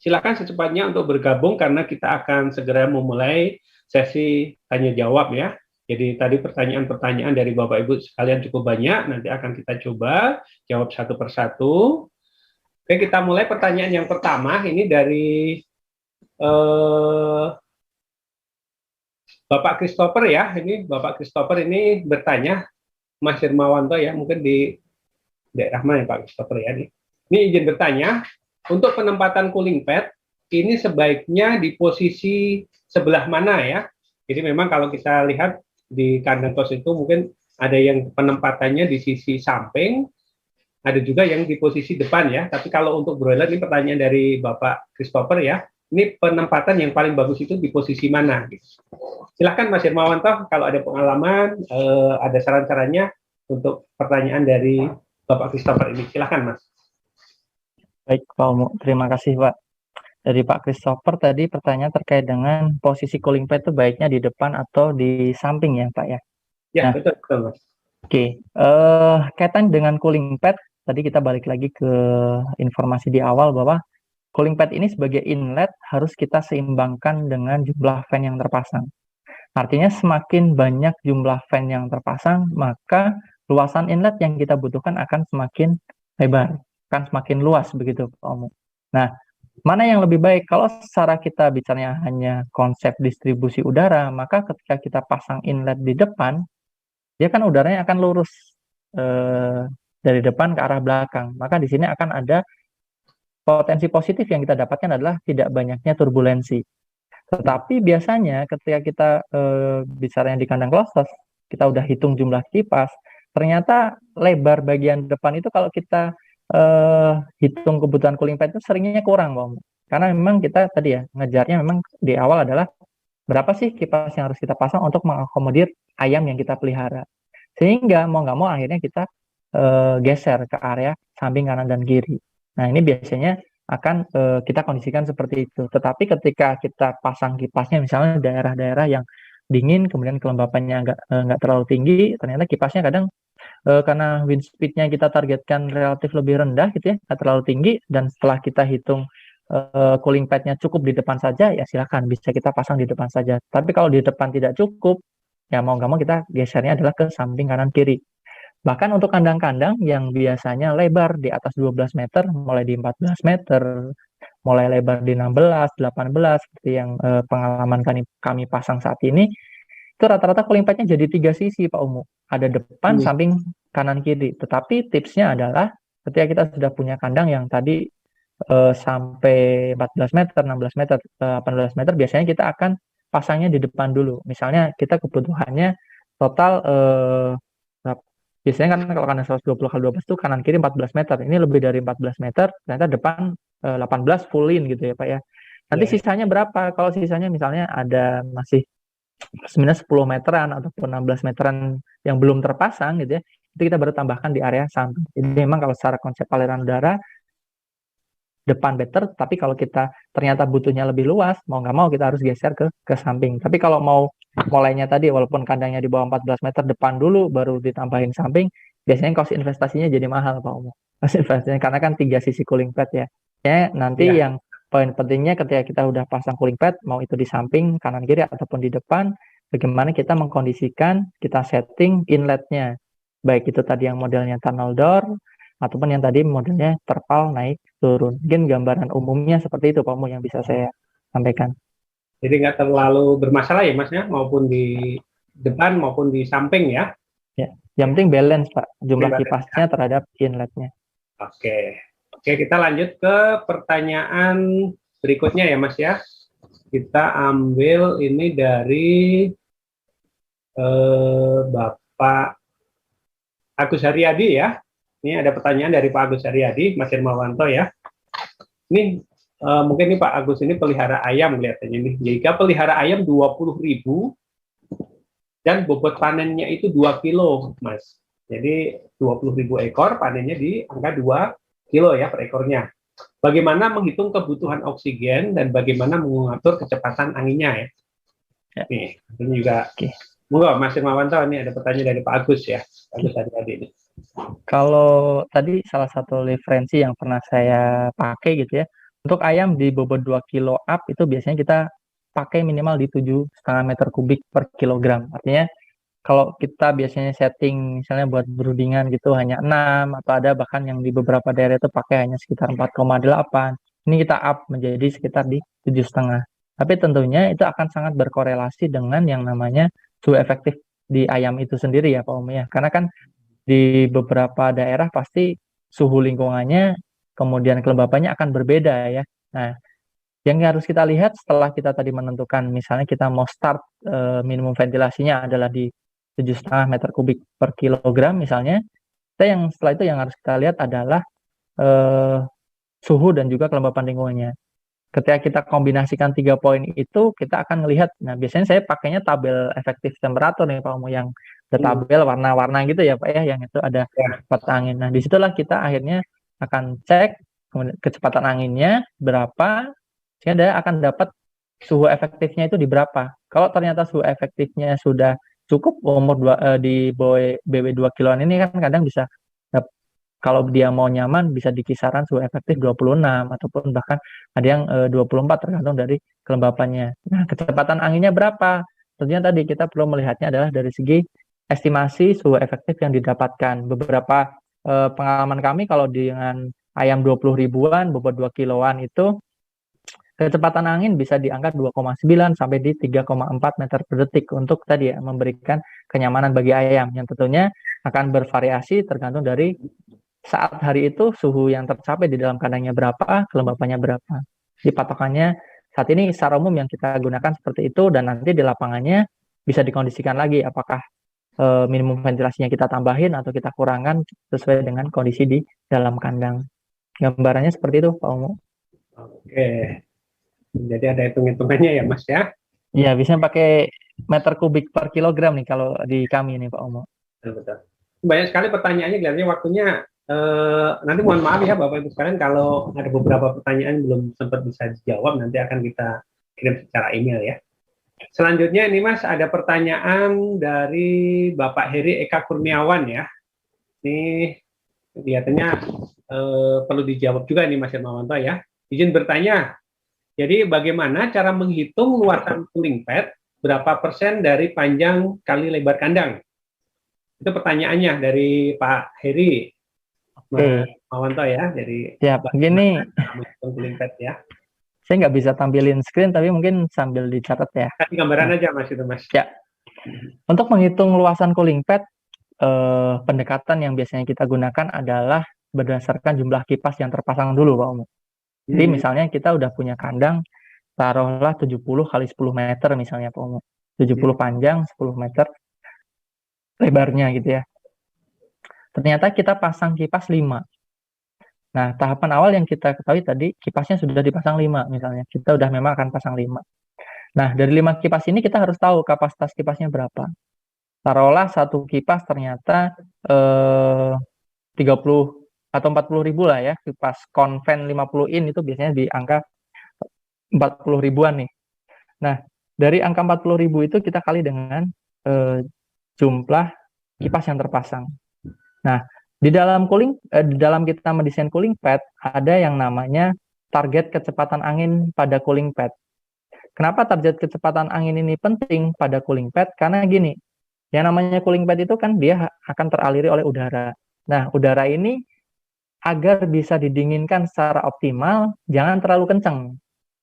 S1: silakan secepatnya untuk bergabung karena kita akan segera memulai sesi tanya jawab ya. Jadi tadi pertanyaan-pertanyaan dari Bapak Ibu sekalian cukup banyak, nanti akan kita coba jawab satu persatu. Oke, kita mulai pertanyaan yang pertama, ini dari Bapak Christopher ya. Ini Bapak Christopher ini bertanya, Mas Hermawanto ya, mungkin di daerah mana ya Pak Christopher ya. Ini izin bertanya, untuk penempatan cooling pad, ini sebaiknya di posisi sebelah mana ya? Jadi memang kalau kita lihat di kandang kos itu mungkin ada yang penempatannya di sisi samping, ada juga yang di posisi depan ya. Tapi kalau untuk broiler, ini pertanyaan dari Bapak Christopher ya, ini penempatan yang paling bagus itu di posisi mana? Silahkan Mas Hermawanto, kalau ada pengalaman, ada saran-sarannya untuk pertanyaan dari Bapak Christopher ini. Silahkan Mas.
S2: Baik Pak Mu, terima kasih Pak. Dari Pak Christopher tadi pertanyaan terkait dengan posisi cooling pad itu baiknya di depan atau di samping ya Pak ya?
S1: Ya,
S2: nah,
S1: betul Mas.
S2: Oke, kaitan dengan cooling pad, tadi kita balik lagi ke informasi di awal bahwa cooling pad ini sebagai inlet harus kita seimbangkan dengan jumlah fan yang terpasang. Artinya semakin banyak jumlah fan yang terpasang, maka luasan inlet yang kita butuhkan akan semakin lebar, akan semakin luas begitu Pak Omu. Nah, mana yang lebih baik? Kalau secara kita bicaranya hanya konsep distribusi udara, maka ketika kita pasang inlet di depan, dia kan udaranya akan lurus dari depan ke arah belakang. Maka di sini akan ada potensi positif yang kita dapatkan adalah tidak banyaknya turbulensi. Tetapi biasanya ketika kita bicaranya di kandang closed, kita udah hitung jumlah kipas, ternyata lebar bagian depan itu kalau kita hitung kebutuhan cooling pad itu seringnya kurang, Om. Karena memang kita tadi ya ngejarnya memang di awal adalah berapa sih kipas yang harus kita pasang untuk mengakomodir ayam yang kita pelihara. Sehingga mau nggak mau akhirnya kita geser ke area samping kanan dan kiri. Nah, ini biasanya akan kita kondisikan seperti itu. Tetapi ketika kita pasang kipasnya misalnya daerah-daerah yang dingin, kemudian kelembapannya nggak terlalu tinggi, ternyata kipasnya kadang karena wind speed-nya kita targetkan relatif lebih rendah gitu ya, nggak terlalu tinggi, dan setelah kita hitung cooling pad-nya cukup di depan saja, ya silakan bisa kita pasang di depan saja. Tapi kalau di depan tidak cukup, ya mau nggak mau kita gesernya adalah ke samping kanan kiri. Bahkan untuk kandang-kandang yang biasanya lebar di atas 12 meter, mulai di 14 meter, mulai lebar di 16, 18, seperti yang pengalaman kami pasang saat ini, itu rata-rata cooling pad-nya jadi 3 sisi, Pak Umu. Ada depan, samping, kanan, kiri. Tetapi tipsnya adalah ketika kita sudah punya kandang yang tadi sampai 14 meter, 16 meter, 18 meter, biasanya kita akan pasangnya di depan dulu. Misalnya kita kebutuhannya total biasanya kan kalau kandang 120 kali 12 itu kanan kiri 14 meter. Ini lebih dari 14 meter, ternyata depan 18 full-in gitu ya Pak ya. Nanti sisanya berapa? Kalau sisanya misalnya ada masih sebenarnya 10 meteran ataupun 16 meteran yang belum terpasang gitu ya, itu kita baru tambahkan di area samping. Jadi memang kalau secara konsep aliran udara, depan better, tapi kalau kita ternyata butuhnya lebih luas, mau nggak mau kita harus geser ke samping. Tapi kalau mau mulainya tadi, walaupun kandangnya di bawah 14 meter, depan dulu, baru ditambahin samping, biasanya cost investasinya jadi mahal, Pak Umu. Cost investasinya, karena kan 3 sisi cooling pad ya. Ya, nanti
S1: Ya,
S2: yang poin pentingnya ketika kita udah pasang cooling pad, mau itu di samping, kanan kiri, ataupun di depan, bagaimana kita mengkondisikan, kita setting inletnya. Baik itu tadi yang modelnya tunnel door, ataupun yang tadi modelnya terpal naik turun. Mungkin gambaran umumnya seperti itu Pak Mu yang bisa saya sampaikan.
S1: jadi nggak terlalu bermasalah ya Mas ya, maupun di depan maupun di samping ya.
S2: Ya, yang penting balance Pak, jumlah
S1: Oke,
S2: kipasnya terhadap inletnya.
S1: oke, kita lanjut ke pertanyaan berikutnya ya Mas ya. Kita ambil ini dari Bapak Agus Haryadi ya. Ini ada pertanyaan dari Pak Agus Haryadi, Mas Hermawanto ya. Ini mungkin nih Pak Agus ini pelihara ayam kelihatannya nih. Jika pelihara ayam 20.000 dan bobot panennya itu 2 kilo, Mas. Jadi 20.000 ekor, panennya di angka 2 kilo ya per ekornya. Bagaimana menghitung kebutuhan oksigen dan bagaimana mengatur kecepatan anginnya ya?
S2: Ya.
S1: Nih, ini juga. Oke. Monggo Mas Hermawanto, ini ada pertanyaan dari Pak Agus ya. Pak Agus tadi ini.
S2: Kalau tadi salah satu referensi yang pernah saya pakai gitu ya, untuk ayam di bobot 2 kilo up itu biasanya kita pakai minimal di 7,5 meter kubik per kilogram. Artinya kalau kita biasanya setting misalnya buat broodingan gitu hanya 6, atau ada bahkan yang di beberapa daerah itu pakai hanya sekitar 4,8. Ini kita up menjadi sekitar di 7,5. Tapi tentunya itu akan sangat berkorelasi dengan yang namanya suhu efektif di ayam itu sendiri ya Pak Umi ya. Karena kan di beberapa daerah pasti suhu lingkungannya kemudian kelembapannya akan berbeda ya. Nah, yang harus kita lihat setelah kita tadi menentukan misalnya kita mau start minimum ventilasinya adalah di 7,5 meter kubik per kilogram misalnya, setelah itu yang harus kita lihat adalah suhu dan juga kelembapan lingkungannya. Ketika kita kombinasikan 3 poin itu, kita akan melihat. Nah, biasanya saya pakainya tabel efektif temperatur nih Pak Umu, yang tabel warna-warna gitu ya Pak ya, yang itu ada kecepatan angin. Nah, disitulah kita akhirnya akan cek kecepatan anginnya berapa, sehingga dia akan dapat suhu efektifnya itu di berapa. Kalau ternyata suhu efektifnya sudah cukup di bawah BW 2 kiloan ini kan kadang bisa, kalau dia mau nyaman bisa di kisaran suhu efektif 26 ataupun bahkan ada yang 24 tergantung dari kelembapannya. Nah, kecepatan anginnya berapa? Tentunya tadi kita perlu melihatnya adalah dari segi estimasi suhu efektif yang didapatkan. Beberapa pengalaman kami kalau dengan ayam 20 ribuan, bobot 2 kiloan itu kecepatan angin bisa di angka 2,9 sampai di 3,4 meter per detik untuk tadi ya memberikan kenyamanan bagi ayam yang tentunya akan bervariasi tergantung dari saat hari itu suhu yang tercapai di dalam kandangnya berapa, kelembapannya berapa. Di patokannya saat ini secara umum yang kita gunakan seperti itu, dan nanti di lapangannya bisa dikondisikan lagi apakah minimum ventilasinya kita tambahin atau kita kurangkan sesuai dengan kondisi di dalam kandang. Gambarannya seperti itu Pak Umu.
S1: Oke. Jadi ada hitung-hitungannya ya Mas ya?
S2: Iya, bisa pakai meter kubik per kilogram nih kalau di kami nih Pak Umu.
S1: Betul. Banyak sekali pertanyaannya, kelihatannya waktunya. Nanti mohon maaf ya Bapak Ibu sekalian kalau ada beberapa pertanyaan belum sempat bisa dijawab, nanti akan kita kirim secara email ya. Selanjutnya ini Mas ada pertanyaan dari Bapak Heri Eka Kurniawan ya. Ini kelihatannya perlu dijawab juga nih Mas Hermawanto ya. Izin bertanya, jadi bagaimana cara menghitung luasan cooling pad berapa persen dari panjang kali lebar kandang? Itu pertanyaannya dari Pak Heri. Mas Hermawanto ya, jadi
S2: siap. Gini,
S1: cooling pad ya.
S2: saya nggak bisa tampilin screen, tapi mungkin sambil dicatat ya.
S1: Kasih gambaran aja Mas itu Mas.
S2: Ya, untuk menghitung luasan cooling pad, pendekatan yang biasanya kita gunakan adalah berdasarkan jumlah kipas yang terpasang dulu Pak Umu. Jadi misalnya kita udah punya kandang, taruhlah 70 kali 10 meter misalnya Pak Umu. 70 panjang, 10 meter lebarnya gitu ya. Ternyata kita pasang kipas 5. Nah, tahapan awal yang kita ketahui tadi, kipasnya sudah dipasang 5 misalnya. Kita udah memang akan pasang 5. Nah, dari 5 kipas ini kita harus tahu kapasitas kipasnya berapa. Taruhlah satu kipas ternyata 30 atau 40.000 lah ya, kipas konven 50 in itu biasanya di angka 40 ribuan nih. Nah, dari angka 40.000 itu kita kali dengan jumlah kipas yang terpasang. Nah, di dalam kita mendesain cooling pad ada yang namanya target kecepatan angin pada cooling pad. Kenapa target kecepatan angin ini penting pada cooling pad? Karena gini, yang namanya cooling pad itu kan dia akan teraliri oleh udara. Nah, udara ini agar bisa didinginkan secara optimal, jangan terlalu kencang.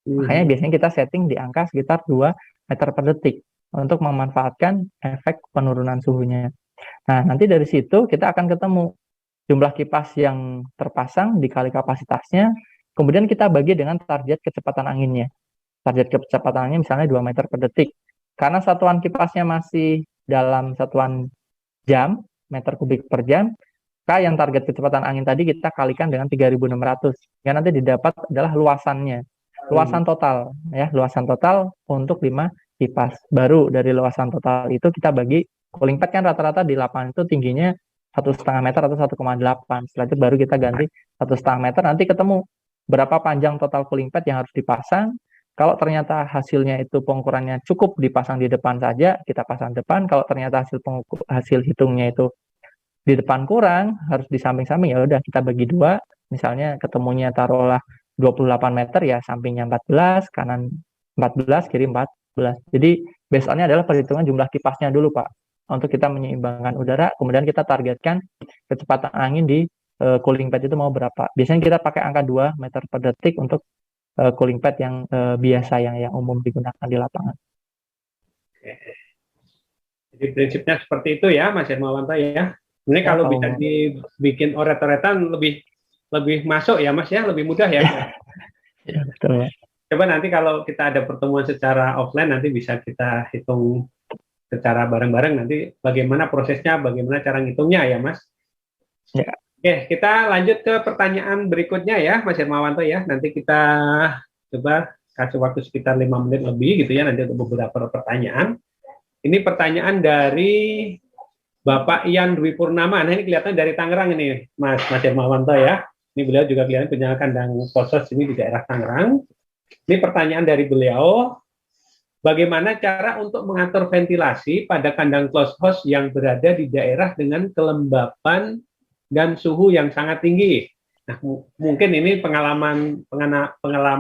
S2: Makanya biasanya kita setting di angka sekitar 2 meter per detik untuk memanfaatkan efek penurunan suhunya. Nah, nanti dari situ kita akan ketemu jumlah kipas yang terpasang dikali kapasitasnya, kemudian kita bagi dengan target kecepatan anginnya. Target kecepatan anginnya misalnya 2 meter per detik. Karena satuan kipasnya masih dalam satuan jam, meter kubik per jam, maka yang target kecepatan angin tadi kita kalikan dengan 3.600. Ya nanti didapat adalah luasannya. Luasan total, ya, luasan total untuk 5 kipas. Baru dari luasan total itu kita bagi, cooling pad kan rata-rata di lapangan itu tingginya 1,5 meter atau 1,8. Setelah itu baru kita ganti 1,5 meter, nanti ketemu berapa panjang total cooling pad yang harus dipasang. Kalau ternyata hasilnya itu pengukurannya cukup dipasang di depan saja, kita pasang depan. Kalau ternyata hasil hitungnya itu di depan kurang, harus di samping-samping, ya udah kita bagi 2. Misalnya ketemunya taruhlah 28 meter, ya sampingnya 14, kanan 14, kiri 14. Jadi based on-nya adalah perhitungan jumlah kipasnya dulu, Pak. Untuk kita menyeimbangkan udara, kemudian kita targetkan kecepatan angin di cooling pad itu mau berapa. Biasanya kita pakai angka 2 meter per detik untuk cooling pad yang biasa, yang umum digunakan di lapangan.
S1: Jadi prinsipnya seperti itu ya, Mas Hermawanto ya. Ini kalau bisa dibikin oret-oretan lebih masuk ya, Mas ya, lebih mudah ya.
S2: Ya, betul.
S1: Coba nanti kalau kita ada pertemuan secara offline, nanti bisa kita hitung secara bareng-bareng nanti bagaimana prosesnya, bagaimana cara ngitungnya ya, Mas.
S2: Ya.
S1: Oke, kita lanjut ke pertanyaan berikutnya ya, Mas Hermawanto ya. Nanti kita coba kasih waktu sekitar 5 menit lebih gitu ya, nanti untuk beberapa pertanyaan. Ini pertanyaan dari Bapak Ian Dwi Purnama. Nah, ini kelihatan dari Tangerang ini, Mas Hermawanto ya. Ini beliau juga kelihatan punya kandang khusus ini di daerah Tangerang. Ini pertanyaan dari beliau. Bagaimana cara untuk mengatur ventilasi pada kandang closed house yang berada di daerah dengan kelembapan dan suhu yang sangat tinggi? Nah, mungkin ini pengalaman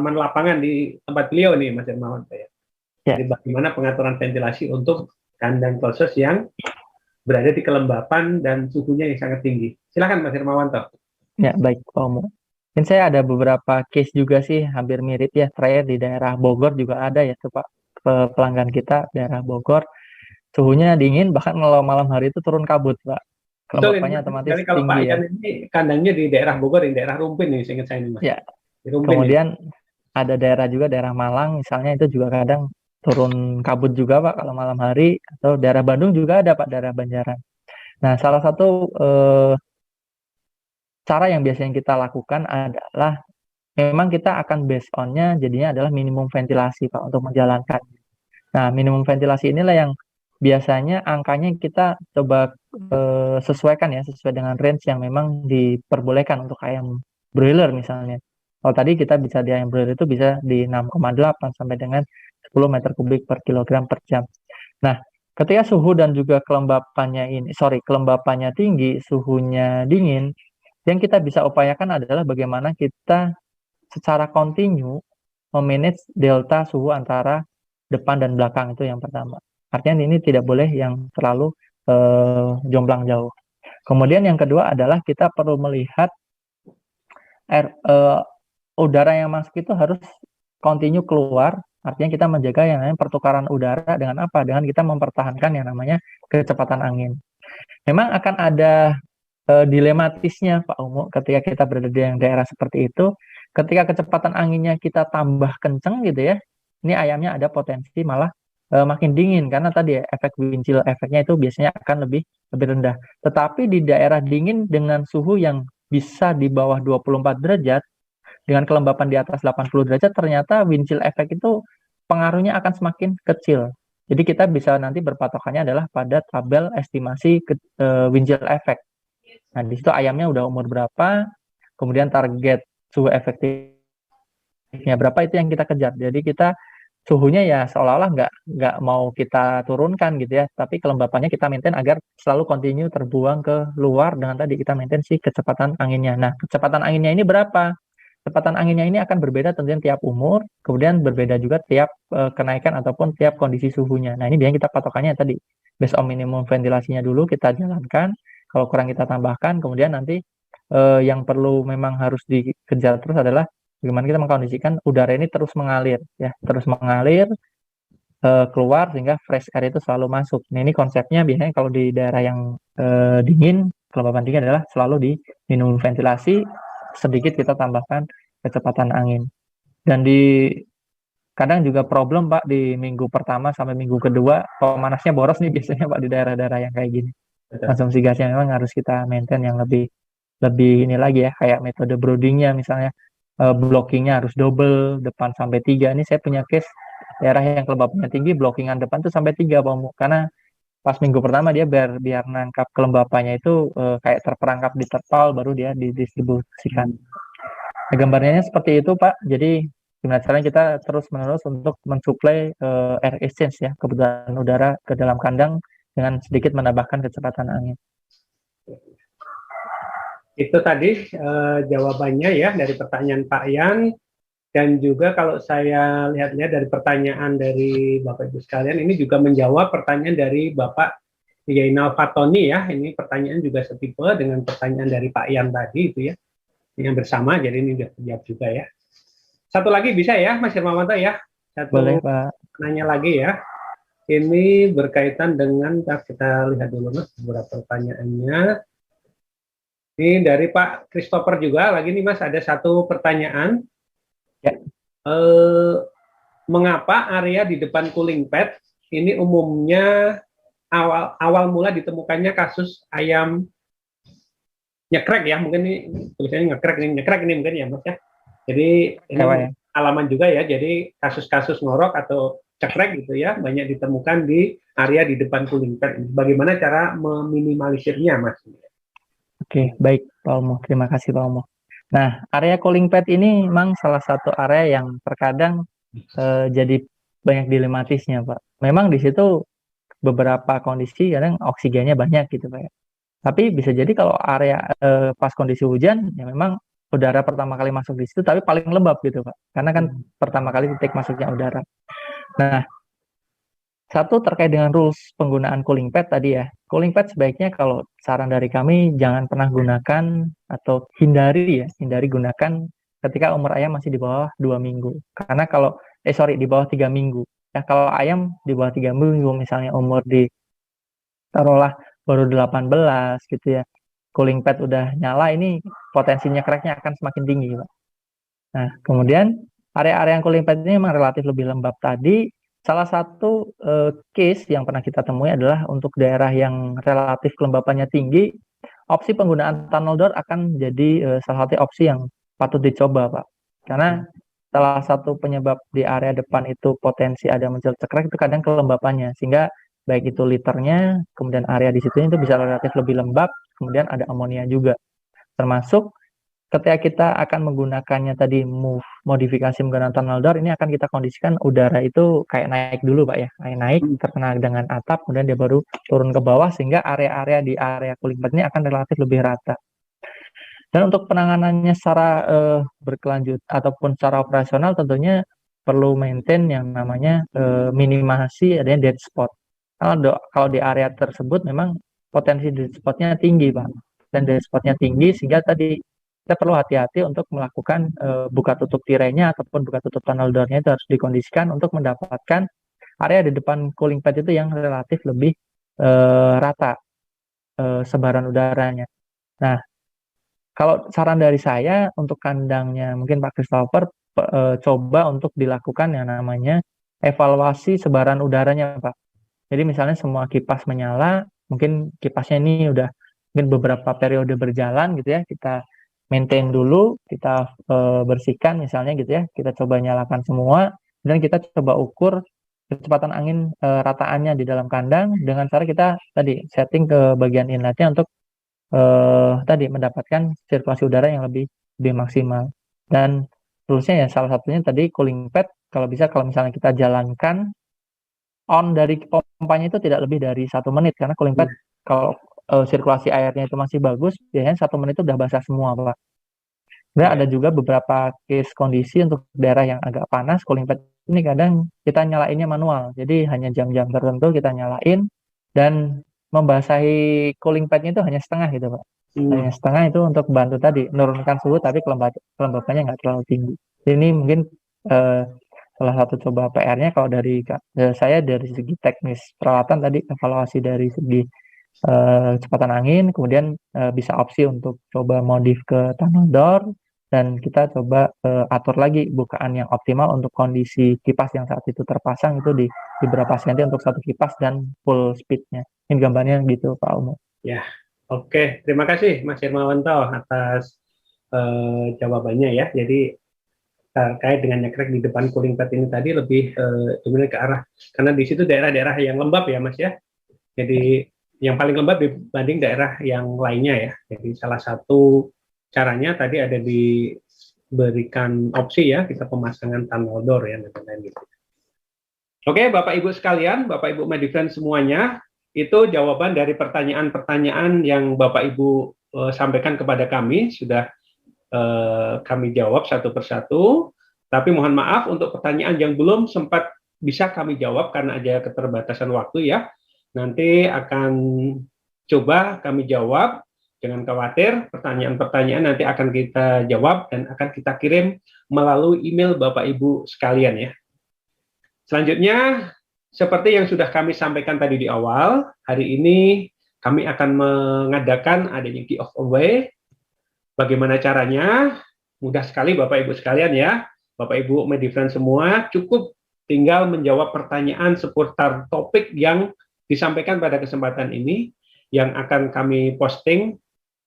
S1: lapangan di tempat beliau nih, Mas Hermawanto ya. Jadi bagaimana pengaturan ventilasi untuk kandang closed house yang berada di kelembapan dan suhunya yang sangat tinggi. Silakan Mas Hermawanto.
S2: Ya, baik Pak Omo. Dan saya ada beberapa case juga sih hampir mirip ya. Terakhir di daerah Bogor juga ada ya tuh Pak, pelanggan kita daerah Bogor. Suhunya dingin, bahkan kalau malam hari itu turun kabut Pak. Kelembapannya otomatis tinggi
S1: kalau Pak
S2: ya.
S1: Ini kandangnya di daerah Bogor, di daerah Rumpin nih, seingat saya ini Mas.
S2: Ya.
S1: Rumpin,
S2: kemudian ada daerah juga, daerah Malang misalnya, itu juga kadang turun kabut juga Pak kalau malam hari. Atau daerah Bandung juga ada Pak, daerah Banjaran. Nah, salah satu cara yang biasanya kita lakukan adalah memang kita akan based on-nya jadinya adalah minimum ventilasi Pak untuk menjalankan. Nah, minimum ventilasi inilah yang biasanya angkanya kita coba sesuaikan ya, sesuai dengan range yang memang diperbolehkan untuk ayam broiler misalnya. Kalau tadi kita bisa di ayam broiler itu bisa di 6,8 sampai dengan 10 meter kubik per kilogram per jam. Nah, ketika suhu dan juga kelembapannya tinggi, suhunya dingin, yang kita bisa upayakan adalah bagaimana kita secara kontinu memanage delta suhu antara depan dan belakang, itu yang pertama. Artinya ini tidak boleh yang terlalu jomplang jauh. Kemudian yang kedua adalah kita perlu melihat udara yang masuk itu harus kontinu keluar. Artinya kita menjaga yang namanya pertukaran udara dengan apa? Dengan kita mempertahankan yang namanya kecepatan angin. Memang akan ada dilematisnya Pak Umu ketika kita berada di daerah seperti itu. Ketika kecepatan anginnya kita tambah kenceng gitu ya, ini ayamnya ada potensi malah makin dingin, karena tadi ya, efek wind chill efeknya itu biasanya akan lebih rendah. Tetapi di daerah dingin dengan suhu yang bisa di bawah 24 derajat, dengan kelembapan di atas 80 derajat, ternyata wind chill efek itu pengaruhnya akan semakin kecil. Jadi kita bisa nanti berpatokannya adalah pada tabel estimasi wind chill efek. Nah, di situ ayamnya udah umur berapa, kemudian target suhu efektifnya berapa itu yang kita kejar. Jadi kita suhunya ya seolah-olah nggak mau kita turunkan gitu ya, tapi kelembapannya kita maintain agar selalu continue terbuang ke luar dengan tadi kita maintain si kecepatan anginnya. Nah, kecepatan anginnya ini berapa? Kecepatan anginnya ini akan berbeda tentunya tiap umur, kemudian berbeda juga tiap kenaikan ataupun tiap kondisi suhunya. Nah, ini biasanya kita patokannya tadi based on minimum ventilasinya dulu kita jalankan, kalau kurang kita tambahkan, kemudian nanti yang perlu memang harus dikejar terus adalah bagaimana kita mengkondisikan udara ini terus mengalir ya, terus mengalir keluar sehingga fresh air itu selalu masuk. Nah, ini konsepnya biasanya kalau di daerah yang dingin, kelembapan tinggi adalah selalu di minimum ventilasi, sedikit kita tambahkan kecepatan angin. Dan di kadang juga problem Pak di minggu pertama sampai minggu kedua pemanasnya boros nih biasanya Pak di daerah-daerah yang kayak gini. Konsumsi gasnya memang harus kita maintain yang lebih ini lagi ya, kayak metode broodingnya misalnya blockingnya harus double depan sampai 3. Ini saya punya case daerah yang kelembapannya tinggi, blockingan depan tuh sampai 3 Pak, karena pas minggu pertama dia biar nangkap kelembapannya itu kayak terperangkap di terpal baru dia didistribusikan. Nah, gambarnya seperti itu Pak. Jadi gimana caranya kita terus menerus untuk mensuplai air exchange ya, kebutuhan udara ke dalam kandang dengan sedikit menambahkan kecepatan angin.
S1: Itu tadi jawabannya ya dari pertanyaan Pak Yan, dan juga kalau saya lihat-lihat dari pertanyaan dari Bapak Ibu sekalian, ini juga menjawab pertanyaan dari Bapak Yainal Fatoni ya. Ini pertanyaan juga setipe dengan pertanyaan dari Pak Yan tadi itu ya, yang bersama, jadi ini sudah terjawab juga ya. Satu lagi bisa ya Mas Hermawanto ya?
S2: Boleh Pak.
S1: Nanya lagi ya. Ini berkaitan dengan, kita lihat dulu Mas beberapa pertanyaannya. Ini dari Pak Christopher juga lagi nih Mas, ada satu pertanyaan. Ya. Mengapa area di depan cooling pad ini umumnya awal mula ditemukannya kasus ayam nyekrek ya, mungkin ini tulisannya nyekrek ini mungkin ya Mas ya. Jadi ini alaman juga ya, jadi kasus-kasus ngorok atau cekrek gitu ya banyak ditemukan di area di depan cooling pad. Bagaimana cara meminimalisirnya Mas?
S2: Oke, baik Pak Omo. Terima kasih Pak Omo. Nah, area cooling pad ini memang salah satu area yang terkadang jadi banyak dilematisnya Pak. Memang di situ beberapa kondisi kadang oksigennya banyak gitu Pak. Tapi bisa jadi kalau area pas kondisi hujan, ya memang udara pertama kali masuk di situ, tapi paling lembab gitu Pak. Karena kan pertama kali titik masuknya udara. Nah, satu terkait dengan rules penggunaan cooling pad tadi ya. Cooling pad sebaiknya kalau saran dari kami jangan pernah gunakan atau hindari gunakan ketika umur ayam masih di bawah 2 minggu. Karena kalau di bawah 3 minggu. Ya kalau ayam di bawah 3 minggu misalnya umur di taruhlah baru 18 gitu ya. Cooling pad udah nyala, ini potensinya cracknya akan semakin tinggi Pak. Nah, kemudian area-area yang cooling pad ini memang relatif lebih lembab tadi. Salah satu case yang pernah kita temui adalah untuk daerah yang relatif kelembapannya tinggi, opsi penggunaan tunnel door akan jadi salah satu opsi yang patut dicoba, Pak. Karena salah satu penyebab di area depan itu potensi ada muncul cekrek itu kadang kelembapannya, sehingga baik itu liternya, kemudian area di situ itu bisa relatif lebih lembab, kemudian ada amonia juga. Termasuk ketika kita akan menggunakannya tadi modifikasi menggunakan tunnel door, ini akan kita kondisikan udara itu kayak naik dulu Pak ya, kayak naik terkena dengan atap, kemudian dia baru turun ke bawah sehingga area-area di area cooling pad ini akan relatif lebih rata. Dan untuk penanganannya secara berkelanjut ataupun secara operasional tentunya perlu maintain yang namanya minimasi adanya dead spot. Kalau di area tersebut memang potensi dead spotnya tinggi Pak, dan dead spotnya tinggi sehingga tadi kita perlu hati-hati untuk melakukan buka tutup tirainya ataupun buka tutup tunnel door-nya itu harus dikondisikan untuk mendapatkan area di depan cooling pad itu yang relatif lebih rata sebaran udaranya. Nah, kalau saran dari saya untuk kandangnya mungkin Pak Christopher coba untuk dilakukan yang namanya evaluasi sebaran udaranya Pak. Jadi misalnya semua kipas menyala, mungkin kipasnya ini udah mungkin beberapa periode berjalan gitu ya, kita maintain dulu, kita bersihkan misalnya gitu ya, kita coba nyalakan semua, dan kita coba ukur kecepatan angin rataannya di dalam kandang dengan cara kita tadi setting ke bagian inletnya untuk tadi mendapatkan sirkulasi udara yang lebih lebih maksimal. Dan toolsnya ya salah satunya tadi cooling pad, kalau misalnya kita jalankan on dari pompanya itu tidak lebih dari 1 menit, karena cooling pad kalau sirkulasi airnya itu masih bagus, biasanya 1 menit itu udah basah semua, Pak. Sebenarnya ada juga beberapa case kondisi untuk daerah yang agak panas, cooling pad ini kadang kita nyalainnya manual. Jadi hanya jam-jam tertentu kita nyalain dan membasahi cooling padnya itu hanya setengah gitu, Pak. Hanya setengah itu untuk bantu tadi menurunkan suhu tapi kelembapannya nggak terlalu tinggi. Jadi ini mungkin salah satu coba PR-nya kalau dari saya dari segi teknis peralatan tadi, evaluasi dari segi kecepatan angin, kemudian bisa opsi untuk coba modif ke tunnel door, dan kita coba atur lagi bukaan yang optimal untuk kondisi kipas yang saat itu terpasang itu di berapa senti untuk satu kipas dan full speednya. Ini gambarnya gitu, Pak Umo.
S1: Ya, oke. Terima kasih Mas Hermawanto atas jawabannya ya. Jadi terkait dengan nyekrek di depan cooling pad ini tadi lebih ke arah, karena di situ daerah-daerah yang lembab ya Mas ya. Jadi yang paling lembab dibanding daerah yang lainnya ya. Jadi salah satu caranya tadi ada diberikan opsi ya, kita pemasangan tunnel door ya, dan lain-lain gitu. Oke, Bapak Ibu sekalian, Bapak Ibu Medifriend semuanya, itu jawaban dari pertanyaan-pertanyaan yang Bapak Ibu sampaikan kepada kami, sudah kami jawab satu persatu, tapi mohon maaf untuk pertanyaan yang belum sempat bisa kami jawab karena ada keterbatasan waktu ya. Nanti akan coba kami jawab, jangan khawatir, pertanyaan-pertanyaan nanti akan kita jawab dan akan kita kirim melalui email Bapak Ibu sekalian ya. Selanjutnya, seperti yang sudah kami sampaikan tadi di awal, hari ini kami akan mengadakan adanya giveaway. Bagaimana caranya? Mudah sekali Bapak Ibu sekalian ya. Bapak Ibu Medifriend semua, cukup tinggal menjawab pertanyaan seputar topik yang disampaikan pada kesempatan ini, yang akan kami posting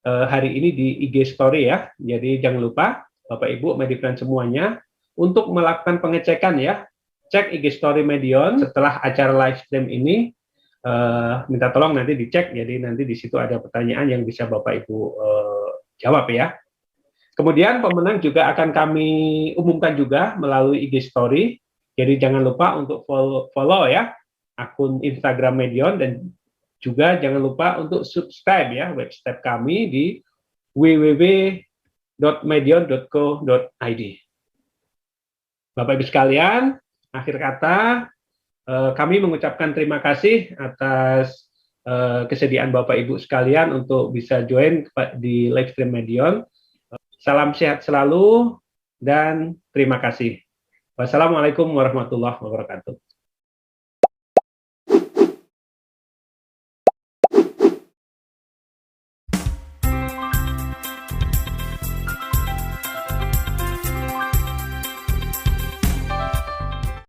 S1: hari ini di IG Story ya. Jadi jangan lupa Bapak Ibu Medifriend semuanya untuk melakukan pengecekan ya. Cek IG Story Medion setelah acara live stream ini, minta tolong nanti dicek, jadi nanti di situ ada pertanyaan yang bisa Bapak Ibu jawab ya. Kemudian pemenang juga akan kami umumkan juga melalui IG Story, jadi jangan lupa untuk follow ya akun Instagram Medion, dan juga jangan lupa untuk subscribe ya website kami di www.medion.co.id. Bapak Ibu sekalian, akhir kata kami mengucapkan terima kasih atas kesediaan Bapak Ibu sekalian untuk bisa join di live stream Medion. Salam sehat selalu dan terima kasih. Wassalamualaikum warahmatullahi wabarakatuh.